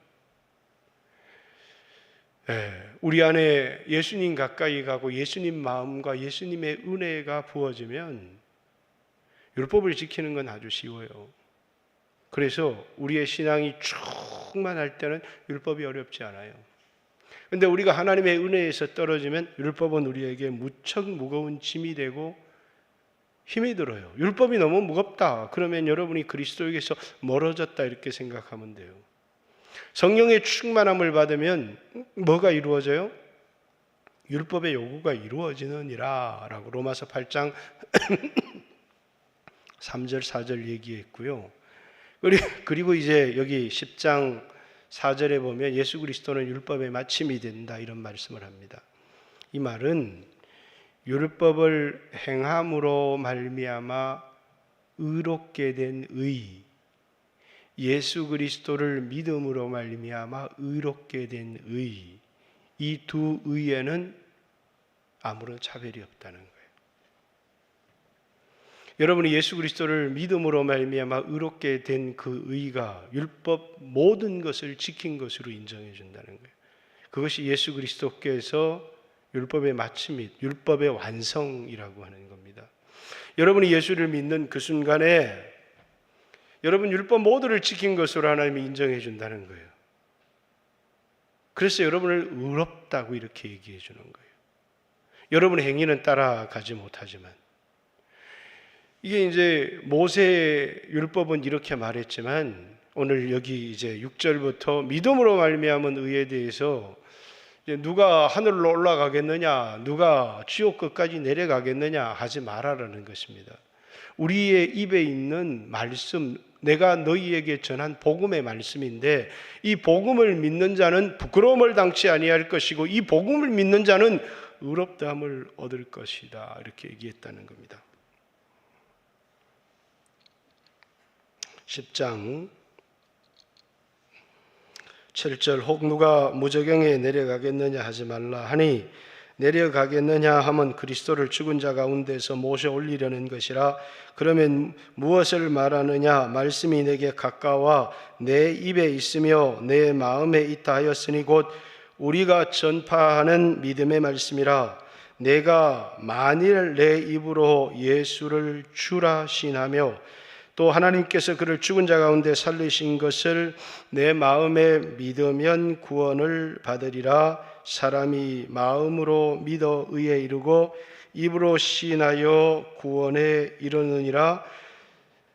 우리 안에 예수님 가까이 가고 예수님 마음과 예수님의 은혜가 부어지면 율법을 지키는 건 아주 쉬워요. 그래서 우리의 신앙이 충만할 때는 율법이 어렵지 않아요. 그런데 우리가 하나님의 은혜에서 떨어지면 율법은 우리에게 무척 무거운 짐이 되고 힘이 들어요. 율법이 너무 무겁다. 그러면 여러분이 그리스도에게서 멀어졌다 이렇게 생각하면 돼요. 성령의 충만함을 받으면 뭐가 이루어져요? 율법의 요구가 이루어지느니라 라고 로마서 8장 3절 4절 얘기했고요. 그리고 이제 여기 10장 4절에 보면 예수 그리스도는 율법의 마침이 된다 이런 말씀을 합니다. 이 말은 율법을 행함으로 말미암아 의롭게 된 의, 예수 그리스도를 믿음으로 말미암아 의롭게 된 의, 이 두 의에는 아무런 차별이 없다는 거예요. 여러분이 예수 그리스도를 믿음으로 말미암아 의롭게 된 그 의가 율법 모든 것을 지킨 것으로 인정해 준다는 거예요. 그것이 예수 그리스도께서 율법의 마침이, 율법의 완성이라고 하는 겁니다. 여러분이 예수를 믿는 그 순간에 여러분 율법 모두를 지킨 것으로 하나님이 인정해 준다는 거예요. 그래서 여러분을 의롭다고 이렇게 얘기해 주는 거예요. 여러분의 행위는 따라가지 못하지만, 이게 이제 모세 율법은 이렇게 말했지만 오늘 여기 이제 6절부터 믿음으로 말미암은 의에 대해서 누가 하늘로 올라가겠느냐, 누가 지옥 끝까지 내려가겠느냐 하지 말아라는 것입니다. 우리의 입에 있는 말씀, 내가 너희에게 전한 복음의 말씀인데 이 복음을 믿는 자는 부끄러움을 당치 아니할 것이고 이 복음을 믿는 자는 의롭다함을 얻을 것이다 이렇게 얘기했다는 겁니다. 10장 7절 혹 누가 무저경에 내려가겠느냐 하지 말라 하니 내려가겠느냐 하면 그리스도를 죽은 자 가운데서 모셔 올리려는 것이라. 그러면 무엇을 말하느냐? 말씀이 내게 가까워 내 입에 있으며 내 마음에 있다 하였으니 곧 우리가 전파하는 믿음의 말씀이라. 내가 만일 내 입으로 예수를 주라 신하며 또 하나님께서 그를 죽은 자 가운데 살리신 것을 내 마음에 믿으면 구원을 받으리라. 사람이 마음으로 믿어 의에 이르고 입으로 시인하여 구원에 이르느니라.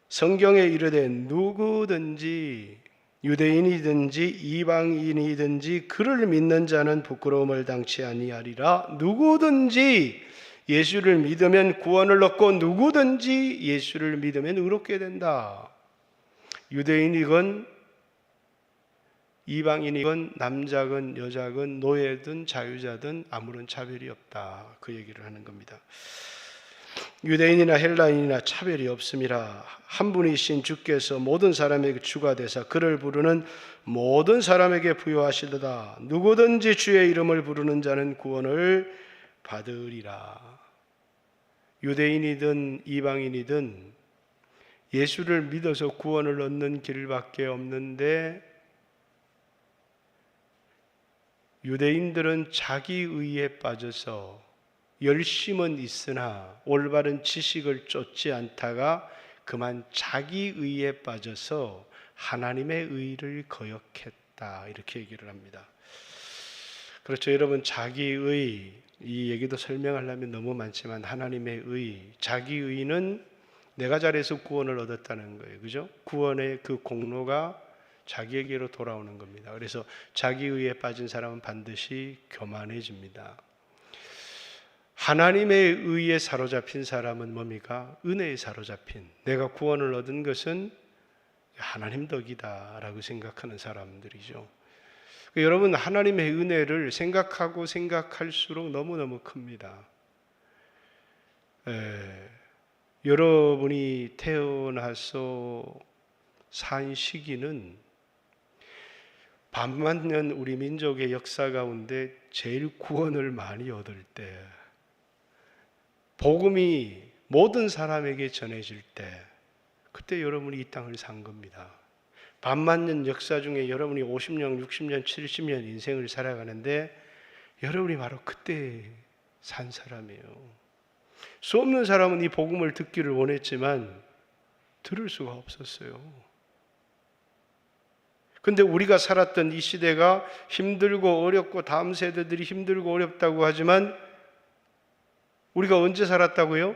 성경에 이르되 누구든지 유대인이든지 이방인이든지 그를 믿는 자는 부끄러움을 당치 아니하리라. 누구든지 예수를 믿으면 구원을 얻고 누구든지 예수를 믿으면 의롭게 된다. 유대인이건 이방인이건 남자건 여자건 노예든 자유자든 아무런 차별이 없다. 그 얘기를 하는 겁니다. 유대인이나 헬라인이나 차별이 없음이라. 한 분이신 주께서 모든 사람에게 주가 되사 그를 부르는 모든 사람에게 부여하시도다. 누구든지 주의 이름을 부르는 자는 구원을 받으리라. 유대인이든 이방인이든 예수를 믿어서 구원을 얻는 길밖에 없는데, 유대인들은 자기 의에 빠져서 열심은 있으나 올바른 지식을 쫓지 않다가 그만 자기 의에 빠져서 하나님의 의를 거역했다, 이렇게 얘기를 합니다. 그렇죠, 여러분. 자기의, 이 얘기도 설명하려면 너무 많지만 하나님의 의, 자기 의는 내가 잘해서 구원을 얻었다는 거예요. 그죠? 구원의 그 공로가 자기에게로 돌아오는 겁니다. 그래서 자기 의에 빠진 사람은 반드시 교만해집니다. 하나님의 의에 사로잡힌 사람은 뭡니까? 은혜에 사로잡힌, 내가 구원을 얻은 것은 하나님 덕이다 라고 생각하는 사람들이죠. 여러분, 하나님의 은혜를 생각하고 생각할수록 너무너무 큽니다. 여러분이 태어나서 산 시기는 반만년 우리 민족의 역사 가운데 제일 구원을 많이 얻을 때, 복음이 모든 사람에게 전해질 때, 그때 여러분이 이 땅을 산 겁니다. 반만년 역사 중에 여러분이 50년, 60년, 70년 인생을 살아가는데 여러분이 바로 그때 산 사람이에요. 수 없는 사람은 이 복음을 듣기를 원했지만 들을 수가 없었어요. 근데 우리가 살았던 이 시대가 힘들고 어렵고 다음 세대들이 힘들고 어렵다고 하지만 우리가 언제 살았다고요?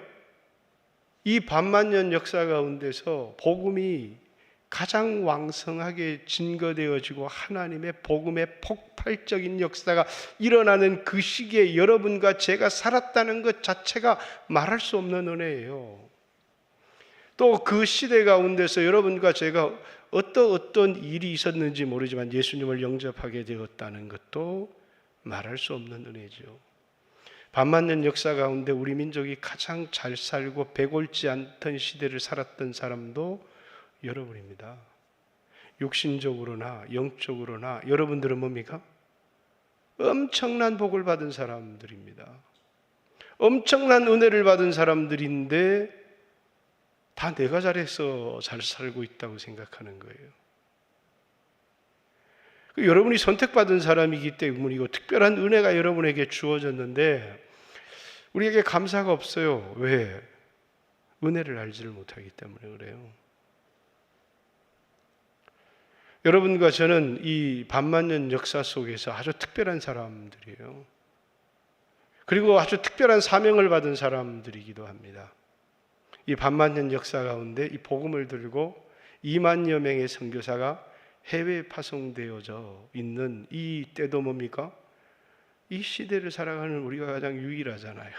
이 반만년 역사 가운데서 복음이 가장 왕성하게 증거되어지고 하나님의 복음의 폭발적인 역사가 일어나는 그 시기에 여러분과 제가 살았다는 것 자체가 말할 수 없는 은혜예요. 또 그 시대 가운데서 여러분과 제가 어떤 일이 있었는지 모르지만 예수님을 영접하게 되었다는 것도 말할 수 없는 은혜죠. 반만년 역사 가운데 우리 민족이 가장 잘 살고 배골지 않던 시대를 살았던 사람도 여러분입니다. 육신적으로나 영적으로나 여러분들은 뭡니까? 엄청난 복을 받은 사람들입니다. 엄청난 은혜를 받은 사람들인데 다 내가 잘해서 잘 살고 있다고 생각하는 거예요. 여러분이 선택받은 사람이기 때문에 이거 특별한 은혜가 여러분에게 주어졌는데 우리에게 감사가 없어요. 왜? 은혜를 알지를 못하기 때문에 그래요. 여러분과 저는 이 반만년 역사 속에서 아주 특별한 사람들이에요. 그리고 아주 특별한 사명을 받은 사람들이기도 합니다. 이 반만년 역사 가운데 이 복음을 들고 2만여 명의 선교사가 해외에 파송되어져 있는 이 때도 뭡니까? 이 시대를 살아가는 우리가 가장 유일하잖아요.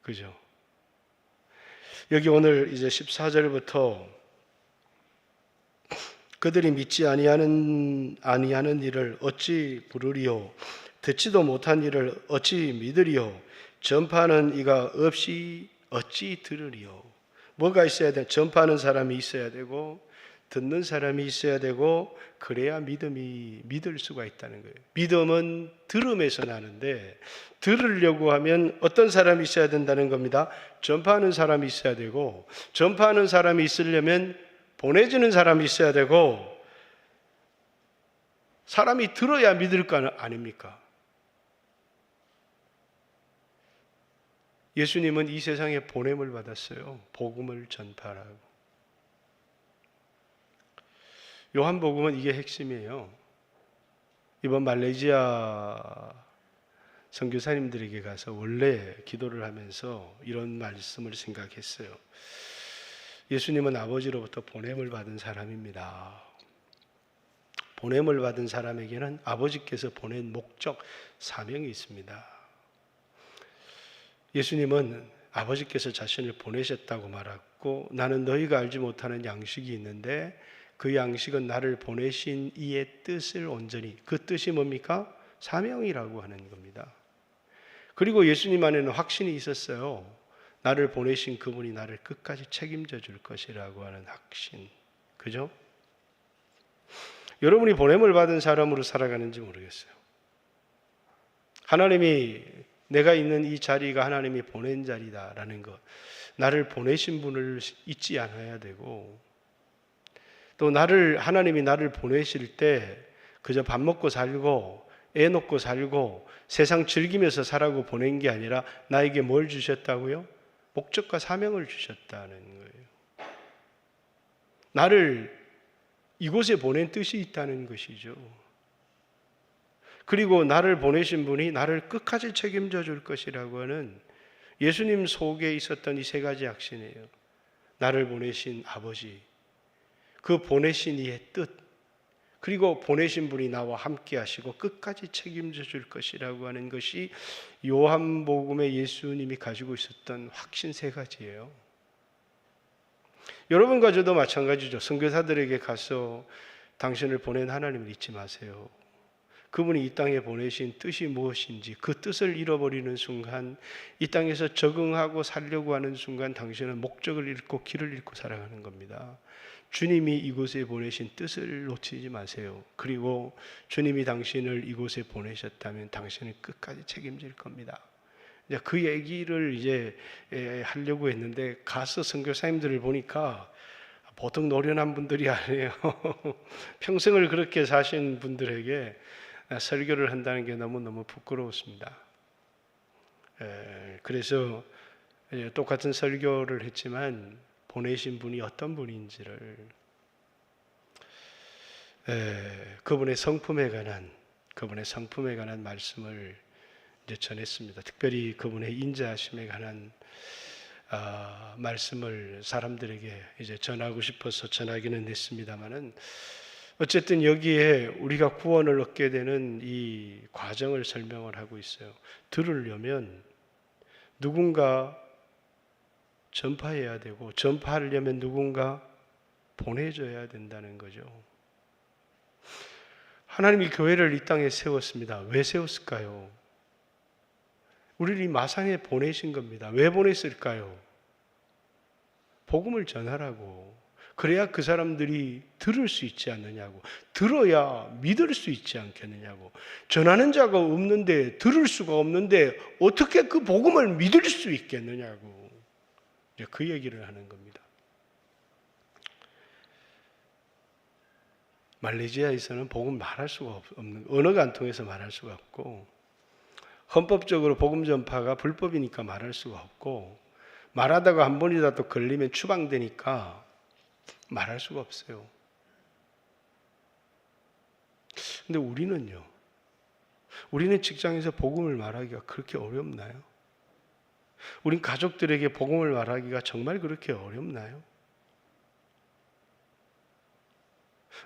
그죠? 여기 오늘 이제 14절부터 그들이 믿지 아니하는 일을 어찌 부르리요? 듣지도 못한 일을 어찌 믿으리요? 전파하는 이가 없이 어찌 들으리요? 뭐가 있어야 돼? 전파하는 사람이 있어야 되고 듣는 사람이 있어야 되고 그래야 믿을 수가 있다는 거예요. 믿음은 들음에서 나는데 들으려고 하면 어떤 사람이 있어야 된다는 겁니다. 전파하는 사람이 있어야 되고 전파하는 사람이 있으려면 보내주는 사람이 있어야 되고 사람이 들어야 믿을 거 아닙니까? 예수님은 이 세상에 보냄을 받았어요. 복음을 전파하라고. 요한복음은 이게 핵심이에요. 이번 말레이시아 선교사님들에게 가서 원래 기도를 하면서 이런 말씀을 생각했어요. 예수님은 아버지로부터 보냄을 받은 사람입니다. 보냄을 받은 사람에게는 아버지께서 보낸 목적, 사명이 있습니다. 예수님은 아버지께서 자신을 보내셨다고 말했고 나는 너희가 알지 못하는 양식이 있는데 그 양식은 나를 보내신 이의 뜻을 온전히, 그 뜻이 뭡니까? 사명이라고 하는 겁니다. 그리고 예수님 안에는 확신이 있었어요. 나를 보내신 그분이 나를 끝까지 책임져 줄 것이라고 하는 확신. 그죠? 여러분이 보냄을 받은 사람으로 살아가는지 모르겠어요. 하나님이 내가 있는 이 자리가 하나님이 보낸 자리다라는 것, 나를 보내신 분을 잊지 않아야 되고, 또 하나님이 나를 보내실 때 그저 밥 먹고 살고 애 놓고 살고 세상 즐기면서 살라고 보낸 게 아니라 나에게 뭘 주셨다고요? 목적과 사명을 주셨다는 거예요. 나를 이곳에 보낸 뜻이 있다는 것이죠. 그리고 나를 보내신 분이 나를 끝까지 책임져 줄 것이라고 하는 예수님 속에 있었던 이 세 가지 확신이에요. 나를 보내신 아버지, 그 보내신 이의 뜻, 그리고 보내신 분이 나와 함께 하시고 끝까지 책임져 줄 것이라고 하는 것이 요한복음에 예수님이 가지고 있었던 확신 세 가지예요. 여러분과 저도 마찬가지죠. 선교사들에게 가서 당신을 보낸 하나님을 잊지 마세요. 그분이 이 땅에 보내신 뜻이 무엇인지 그 뜻을 잃어버리는 순간, 이 땅에서 적응하고 살려고 하는 순간 당신은 목적을 잃고 길을 잃고 살아가는 겁니다. 주님이 이곳에 보내신 뜻을 놓치지 마세요. 그리고 주님이 당신을 이곳에 보내셨다면 당신은 끝까지 책임질 겁니다. 그 얘기를 하려고 했는데 가서 선교사님들을 보니까 보통 노련한 분들이 아니에요. 평생을 그렇게 사신 분들에게 설교를 한다는 게 너무너무 부끄러웠습니다. 그래서 똑같은 설교를 했지만 보내신 분이 어떤 분인지를, 그분의 성품에 관한 말씀을 이제 전했습니다. 특별히 그분의 인자하심에 관한 말씀을 사람들에게 이제 전하고 싶어서 전하기는 했습니다만은, 어쨌든 여기에 우리가 구원을 얻게 되는 이 과정을 설명을 하고 있어요. 들으려면 누군가 전파해야 되고, 전파하려면 누군가 보내줘야 된다는 거죠. 하나님이 교회를 이 땅에 세웠습니다. 왜 세웠을까요? 우리를 이 마상에 보내신 겁니다. 왜 보냈을까요? 복음을 전하라고. 그래야 그 사람들이 들을 수 있지 않느냐고. 들어야 믿을 수 있지 않겠느냐고. 전하는 자가 없는데, 들을 수가 없는데 어떻게 그 복음을 믿을 수 있겠느냐고. 이제 그 얘기를 하는 겁니다. 말레이시아에서는 복음 말할 수가 없는, 언어가 안 통해서 말할 수가 없고, 헌법적으로 복음 전파가 불법이니까 말할 수가 없고, 말하다가 한 번이라도 걸리면 추방되니까 말할 수가 없어요. 근데 우리는요, 우리는 직장에서 복음을 말하기가 그렇게 어렵나요? 우린 가족들에게 복음을 말하기가 정말 그렇게 어렵나요?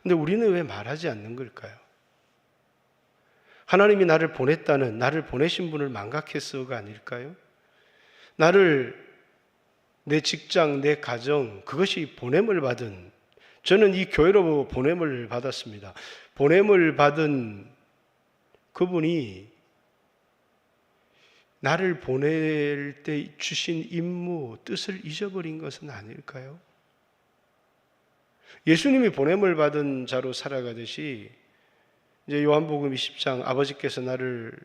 근데 우리는 왜 말하지 않는 걸까요? 하나님이 나를 보냈다는, 나를 보내신 분을 망각해서가 아닐까요? 내 직장, 내 가정, 그것이 보냄을 받은, 저는 이 교회로 보냄을 받았습니다. 보냄을 받은 그분이 나를 보낼 때 주신 임무, 뜻을 잊어버린 것은 아닐까요? 예수님이 보냄을 받은 자로 살아가듯이, 이제 요한복음 20장, 아버지께서 나를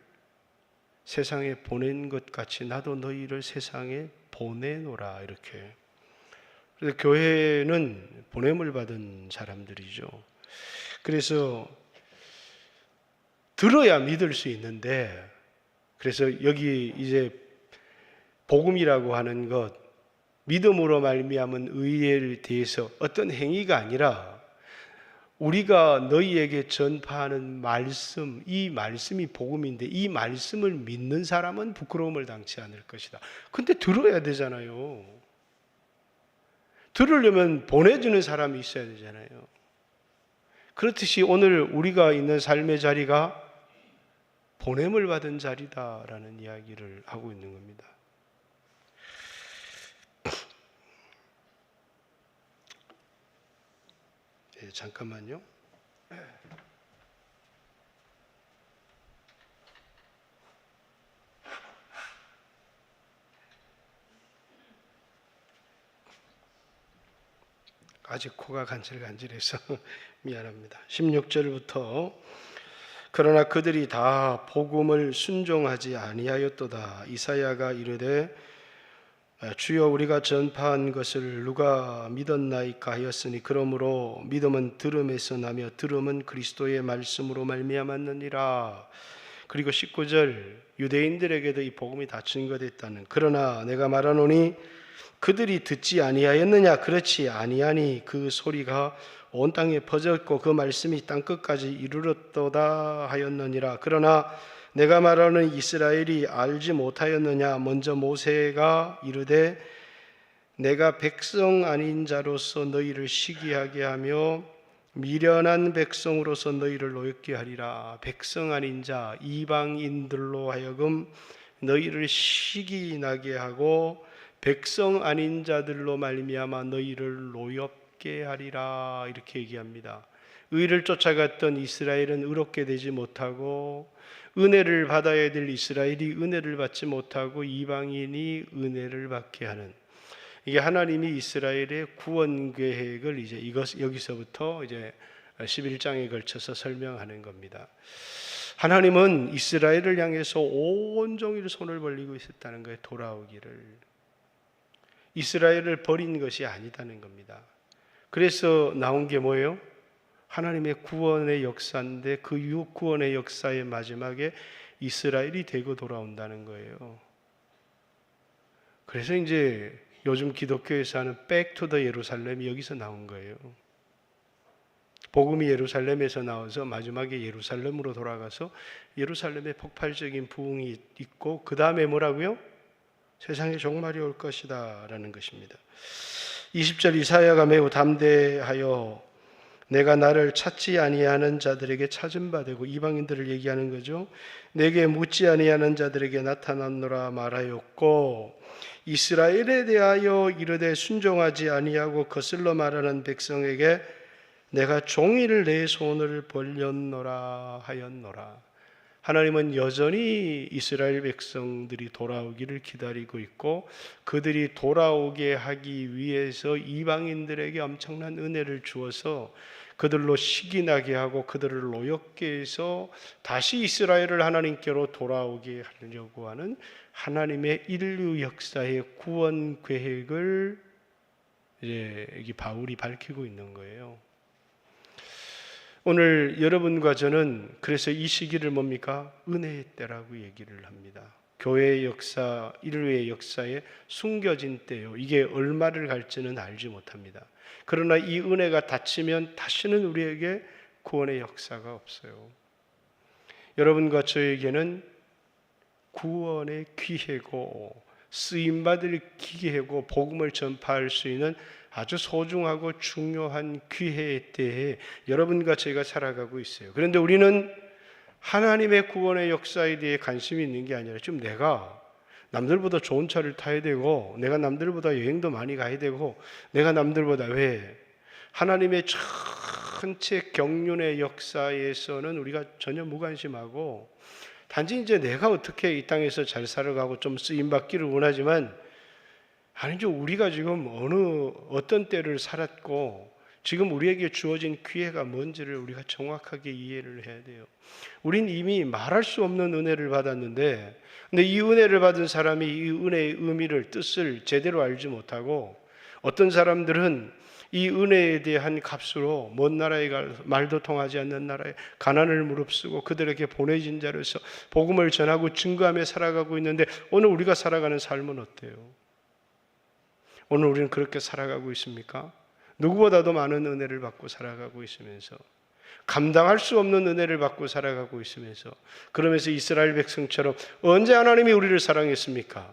세상에 보낸 것 같이 나도 너희를 세상에 보내노라, 이렇게. 그래서 교회는 보냄을 받은 사람들이죠. 그래서 들어야 믿을 수 있는데, 그래서 여기 이제 복음이라고 하는 것, 믿음으로 말미암은 의에 대해서 어떤 행위가 아니라 우리가 너희에게 전파하는 말씀, 이 말씀이 복음인데 이 말씀을 믿는 사람은 부끄러움을 당치 않을 것이다. 근데 들어야 되잖아요. 들으려면 보내주는 사람이 있어야 되잖아요. 그렇듯이 오늘 우리가 있는 삶의 자리가 보냄을 받은 자리다라는 이야기를 하고 있는 겁니다. 네, 잠깐만요. 아직 코가 간질간질해서 미안합니다. 16절부터 그러나 그들이 다 복음을 순종하지 아니하였도다. 이사야가 이르되 주여 우리가 전파한 것을 누가 믿었나이까 하였으니 그러므로 믿음은 들음에서 나며 들음은 그리스도의 말씀으로 말미암았느니라. 그리고 19절 유대인들에게도 이 복음이 다 증거됐다는, 그러나 내가 말하노니 그들이 듣지 아니하였느냐. 그렇지 아니하니 그 소리가 온 땅에 퍼졌고 그 말씀이 땅끝까지 이르렀도다 하였느니라. 그러나 내가 말하는 이스라엘이 알지 못하였느냐. 먼저 모세가 이르되 내가 백성 아닌 자로서 너희를 시기하게 하며 미련한 백성으로서 너희를 노엽게 하리라. 백성 아닌 자, 이방인들로 하여금 너희를 시기나게 하고 백성 아닌 자들로 말미암아 너희를 노엽게 하리라. 이렇게 얘기합니다. 의를 쫓아갔던 이스라엘은 의롭게 되지 못하고, 은혜를 받아야 될 이스라엘이 은혜를 받지 못하고 이방인이 은혜를 받게 하는, 이게 하나님이 이스라엘의 구원 계획을 이제 여기서부터 이제 11장에 걸쳐서 설명하는 겁니다. 하나님은 이스라엘을 향해서 온종일 손을 벌리고 있었다는 거예요. 돌아오기를. 이스라엘을 버린 것이 아니다는 겁니다. 그래서 나온 게 뭐예요? 하나님의 구원의 역사인데 그 구원의 역사의 마지막에 이스라엘이 되고 돌아온다는 거예요. 그래서 이제 요즘 기독교에서 하는 Back to the 예루살렘이 여기서 나온 거예요. 복음이 예루살렘에서 나와서 마지막에 예루살렘으로 돌아가서 예루살렘에 폭발적인 부흥이 있고 그 다음에 뭐라고요? 세상에 종말이 올 것이다 라는 것입니다. 20절 이사야가 매우 담대하여 내가 나를 찾지 아니하는 자들에게 찾은 바 되고, 이방인들을 얘기하는 거죠. 내게 묻지 아니하는 자들에게 나타났노라 말하였고, 이스라엘에 대하여 이르되 순종하지 아니하고 거슬러 말하는 백성에게 내가 종일 내 손을 벌렸노라 하였노라. 하나님은 여전히 이스라엘 백성들이 돌아오기를 기다리고 있고, 그들이 돌아오게 하기 위해서 이방인들에게 엄청난 은혜를 주어서 그들로 시기나게 하고 그들을 노엽게 해서 다시 이스라엘을 하나님께로 돌아오게 하려고 하는 하나님의 인류 역사의 구원 계획을 이제 여기 바울이 밝히고 있는 거예요. 오늘 여러분과 저는 그래서 이 시기를 뭡니까? 은혜의 때라고 얘기를 합니다. 교회의 역사, 인류의 역사에 숨겨진 때요. 이게 얼마를 갈지는 알지 못합니다. 그러나 이 은혜가 닫히면 다시는 우리에게 구원의 역사가 없어요. 여러분과 저에게는 구원의 기회고 쓰임받을 기회고 복음을 전파할 수 있는 아주 소중하고 중요한 기회에 대해 여러분과 제가 살아가고 있어요. 그런데 우리는 하나님의 구원의 역사에 대해 관심이 있는 게 아니라 지금 내가 남들보다 좋은 차를 타야 되고 내가 남들보다 여행도 많이 가야 되고 내가 남들보다 왜? 하나님의 전체 경륜의 역사에서는 우리가 전혀 무관심하고 단지 이제 내가 어떻게 이 땅에서 잘 살아가고 좀 쓰임받기를 원하지만, 아니죠. 우리가 지금 어떤 때를 살았고 지금 우리에게 주어진 기회가 뭔지를 우리가 정확하게 이해를 해야 돼요. 우린 이미 말할 수 없는 은혜를 받았는데, 근데 이 은혜를 받은 사람이 이 은혜의 의미를, 뜻을 제대로 알지 못하고, 어떤 사람들은 이 은혜에 대한 값으로 먼 나라에 갈 말도 통하지 않는 나라에 가난을 무릅쓰고 그들에게 보내진 자로서 복음을 전하고 증거하며 살아가고 있는데, 오늘 우리가 살아가는 삶은 어때요? 오늘 우리는 그렇게 살아가고 있습니까? 누구보다도 많은 은혜를 받고 살아가고 있으면서, 감당할 수 없는 은혜를 받고 살아가고 있으면서, 그러면서 이스라엘 백성처럼 언제 하나님이 우리를 사랑했습니까?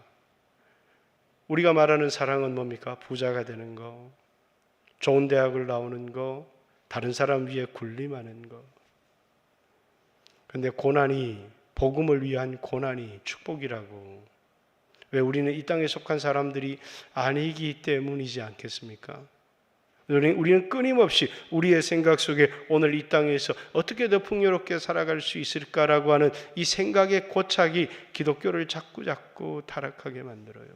우리가 말하는 사랑은 뭡니까? 부자가 되는 거, 좋은 대학을 나오는 거, 다른 사람 위에 군림하는 거. 그런데 고난이, 복음을 위한 고난이 축복이라고. 왜? 우리는 이 땅에 속한 사람들이 아니기 때문이지 않겠습니까? 우리는 끊임없이 우리의 생각 속에 오늘 이 땅에서 어떻게 더 풍요롭게 살아갈 수 있을까라고 하는 이 생각의 고착이 기독교를 자꾸 타락하게 만들어요.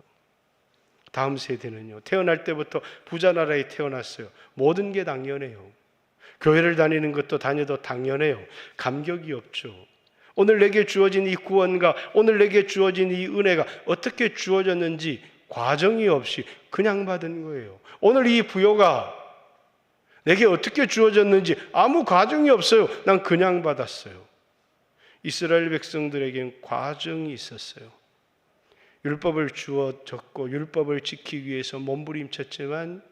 다음 세대는요, 태어날 때부터 부자 나라에 태어났어요. 모든 게 당연해요. 교회를 다니는 것도 다녀도 당연해요. 감격이 없죠. 오늘 내게 주어진 이 구원과 오늘 내게 주어진 이 은혜가 어떻게 주어졌는지 과정이 없이 그냥 받은 거예요. 오늘 이 부요가 내게 어떻게 주어졌는지 아무 과정이 없어요. 난 그냥 받았어요. 이스라엘 백성들에겐 과정이 있었어요. 율법을 주어졌고 율법을 지키기 위해서 몸부림쳤지만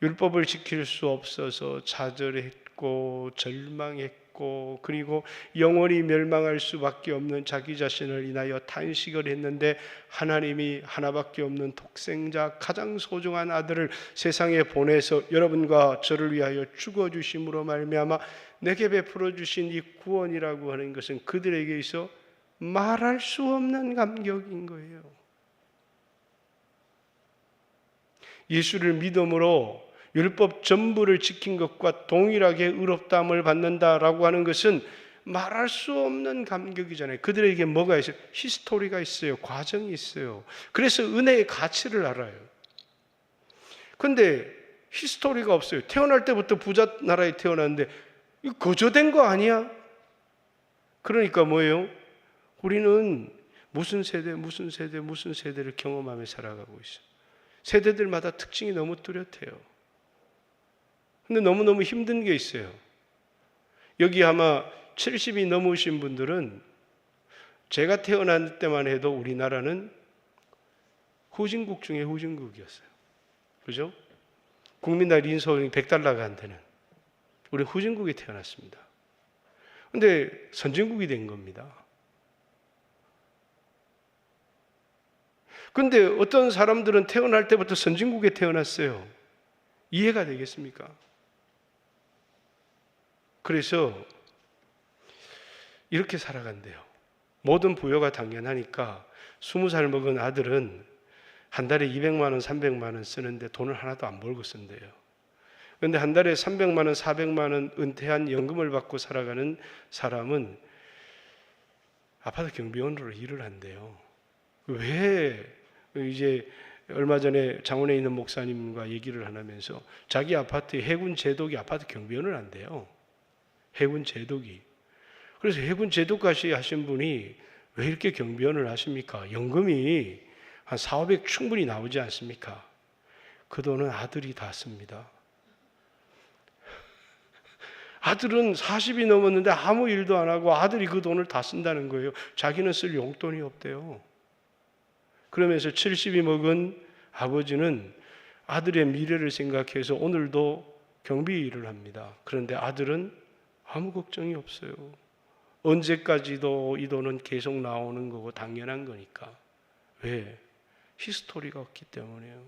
율법을 지킬 수 없어서 좌절했고 절망했고 그리고 영원히 멸망할 수밖에 없는 자기 자신을 인하여 탄식을 했는데 하나님이 하나밖에 없는 독생자 가장 소중한 아들을 세상에 보내서 여러분과 저를 위하여 죽어주심으로 말미암아 내게 베풀어 주신 이 구원이라고 하는 것은 그들에게 있어 말할 수 없는 감격인 거예요. 예수를 믿음으로 율법 전부를 지킨 것과 동일하게 의롭다함을 받는다라고 하는 것은 말할 수 없는 감격이잖아요. 그들에게 뭐가 있어요? 히스토리가 있어요. 과정이 있어요. 그래서 은혜의 가치를 알아요. 그런데 히스토리가 없어요. 태어날 때부터 부자 나라에 태어났는데 이거 거저된 거 아니야? 그러니까 뭐예요? 우리는 무슨 세대를 경험하며 살아가고 있어요. 세대들마다 특징이 너무 뚜렷해요. 근데 너무너무 힘든 게 있어요. 여기 아마 70이 넘으신 분들은 제가 태어날 때만 해도 우리나라는 후진국 중에 후진국이었어요. 그죠? 국민당 인소득이 $100가 안 되는 우리 후진국에 태어났습니다. 근데 선진국이 된 겁니다. 근데 어떤 사람들은 태어날 때부터 선진국에 태어났어요. 이해가 되겠습니까? 그래서 이렇게 살아간대요. 모든 부여가 당연하니까 20살 먹은 아들은 한 달에 200만 원, 300만 원 쓰는데 돈을 하나도 안 벌고 쓴대요. 그런데 한 달에 300만 원, 400만 원 은퇴한 연금을 받고 살아가는 사람은 아파트 경비원으로 일을 한대요. 왜 이제 얼마 전에 장원에 있는 목사님과 얘기를 하면서 자기 아파트에 해군 제독이 아파트 경비원을 한대요. 해군 제독이. 그래서 해군 제독까지 하신 분이 왜 이렇게 경비원을 하십니까? 연금이 한 400, 500 충분히 나오지 않습니까? 그 돈은 아들이 다 씁니다. 아들은 40이 넘었는데 아무 일도 안 하고 아들이 그 돈을 다 쓴다는 거예요. 자기는 쓸 용돈이 없대요. 그러면서 70이 먹은 아버지는 아들의 미래를 생각해서 오늘도 경비 일을 합니다. 그런데 아들은 아무 걱정이 없어요. 언제까지도 이 돈은 계속 나오는 거고 당연한 거니까. 왜? 히스토리가 없기 때문에요.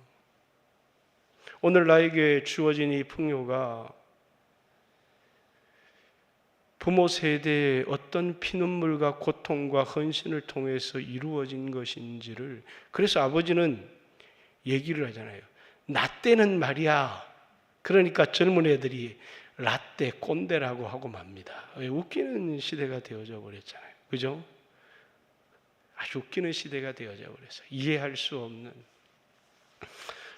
오늘 나에게 주어진 이 풍요가 부모 세대의 어떤 피눈물과 고통과 헌신을 통해서 이루어진 것인지를, 그래서 아버지는 얘기를 하잖아요. 나 때는 말이야. 그러니까 젊은 애들이 라떼, 꼰대라고 하고 맙니다. 웃기는 시대가 되어져 버렸잖아요. 그죠? 아주 웃기는 시대가 되어져 버렸어요. 이해할 수 없는.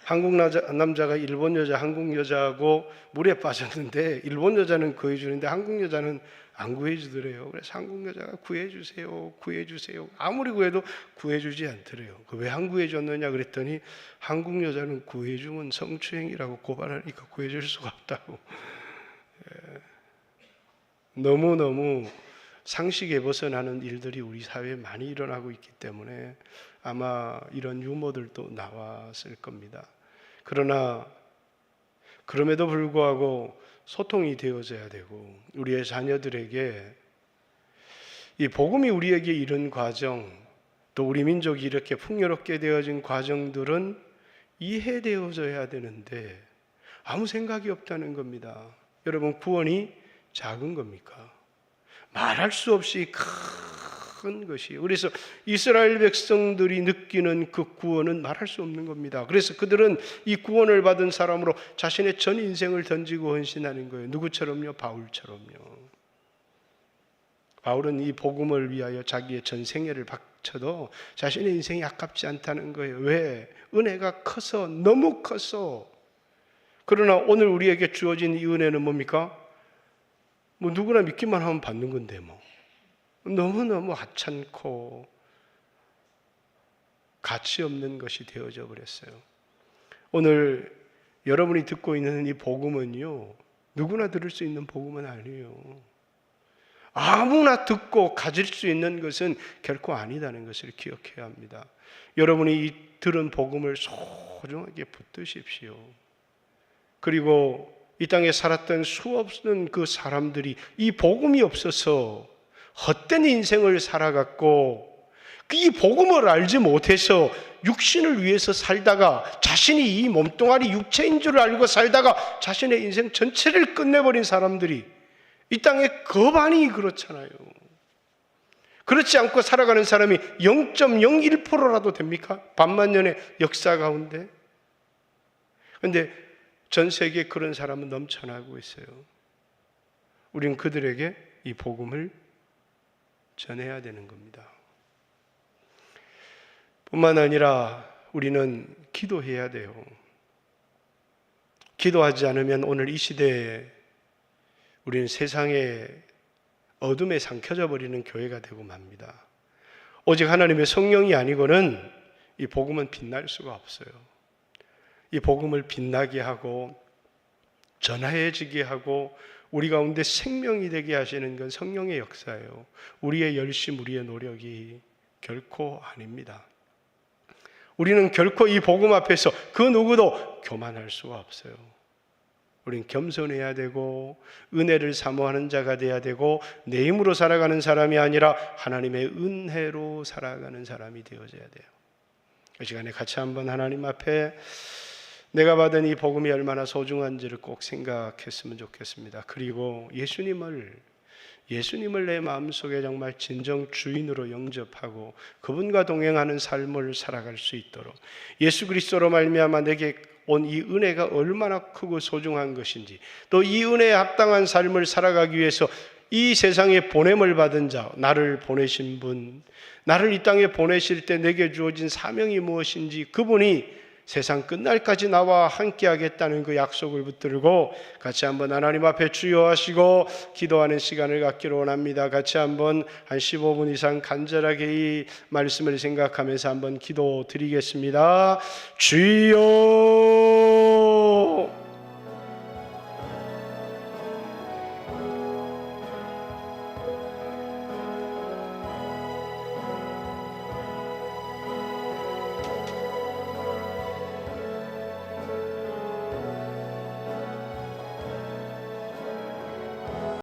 한국 남자가 일본 여자, 한국 여자하고 물에 빠졌는데 일본 여자는 구해주는데 한국 여자는 안 구해주더래요. 그래서 한국 여자가 구해주세요, 구해주세요. 아무리 구해도 구해주지 않더래요. 왜 안 구해줬느냐 그랬더니 한국 여자는 구해주면 성추행이라고 고발하니까 구해줄 수가 없다고. 너무너무 상식에 벗어나는 일들이 우리 사회에 많이 일어나고 있기 때문에 아마 이런 유머들도 나왔을 겁니다. 그러나 그럼에도 불구하고 소통이 되어져야 되고 우리의 자녀들에게 이 복음이 우리에게 이른 과정, 또 우리 민족이 이렇게 풍요롭게 되어진 과정들은 이해되어져야 되는데 아무 생각이 없다는 겁니다. 여러분, 구원이 작은 겁니까? 말할 수 없이 큰 것이에요. 그래서 이스라엘 백성들이 느끼는 그 구원은 말할 수 없는 겁니다. 그래서 그들은 이 구원을 받은 사람으로 자신의 전 인생을 던지고 헌신하는 거예요. 누구처럼요? 바울처럼요. 바울은 이 복음을 위하여 자기의 전 생애를 바쳐도 자신의 인생이 아깝지 않다는 거예요. 왜? 은혜가 커서, 너무 커서. 그러나 오늘 우리에게 주어진 이 은혜는 뭡니까? 뭐 누구나 믿기만 하면 받는 건데 뭐. 너무너무 하찮고 가치 없는 것이 되어져 버렸어요. 오늘 여러분이 듣고 있는 이 복음은요, 누구나 들을 수 있는 복음은 아니에요. 아무나 듣고 가질 수 있는 것은 결코 아니다는 것을 기억해야 합니다. 여러분이 이 들은 복음을 소중하게 붙드십시오. 그리고 이 땅에 살았던 수없는 그 사람들이 이 복음이 없어서 헛된 인생을 살아갔고, 이 복음을 알지 못해서 육신을 위해서 살다가 자신이 이 몸뚱아리 육체인 줄 알고 살다가 자신의 인생 전체를 끝내버린 사람들이 이 땅에 거반이 그렇잖아요. 그렇지 않고 살아가는 사람이 0.01%라도 됩니까? 반만년의 역사 가운데. 그런데 전 세계에 그런 사람은 넘쳐나고 있어요. 우리는 그들에게 이 복음을 전해야 되는 겁니다. 뿐만 아니라 우리는 기도해야 돼요. 기도하지 않으면 오늘 이 시대에 우리는 세상의 어둠에 삼켜져 버리는 교회가 되고 맙니다. 오직 하나님의 성령이 아니고는 이 복음은 빛날 수가 없어요. 이 복음을 빛나게 하고 전해지게 하고 우리 가운데 생명이 되게 하시는 건 성령의 역사예요. 우리의 열심, 우리의 노력이 결코 아닙니다. 우리는 결코 이 복음 앞에서 그 누구도 교만할 수가 없어요. 우린 겸손해야 되고 은혜를 사모하는 자가 돼야 되고 내 힘으로 살아가는 사람이 아니라 하나님의 은혜로 살아가는 사람이 되어져야 돼요. 이 시간에 같이 한번 하나님 앞에 내가 받은 이 복음이 얼마나 소중한지를 꼭 생각했으면 좋겠습니다. 그리고 예수님을 내 마음속에 정말 진정 주인으로 영접하고 그분과 동행하는 삶을 살아갈 수 있도록 예수 그리스도로 말미암아 내게 온 이 은혜가 얼마나 크고 소중한 것인지, 또 이 은혜에 합당한 삶을 살아가기 위해서 이 세상에 보냄을 받은 자, 나를 보내신 분, 나를 이 땅에 보내실 때 내게 주어진 사명이 무엇인지, 그분이 세상 끝날까지 나와 함께 하겠다는 그 약속을 붙들고 같이 한번 하나님 앞에 주여하시고 기도하는 시간을 갖기를 원합니다. 같이 한번 한 15분 이상 간절하게 이 말씀을 생각하면서 한번 기도 드리겠습니다. 주여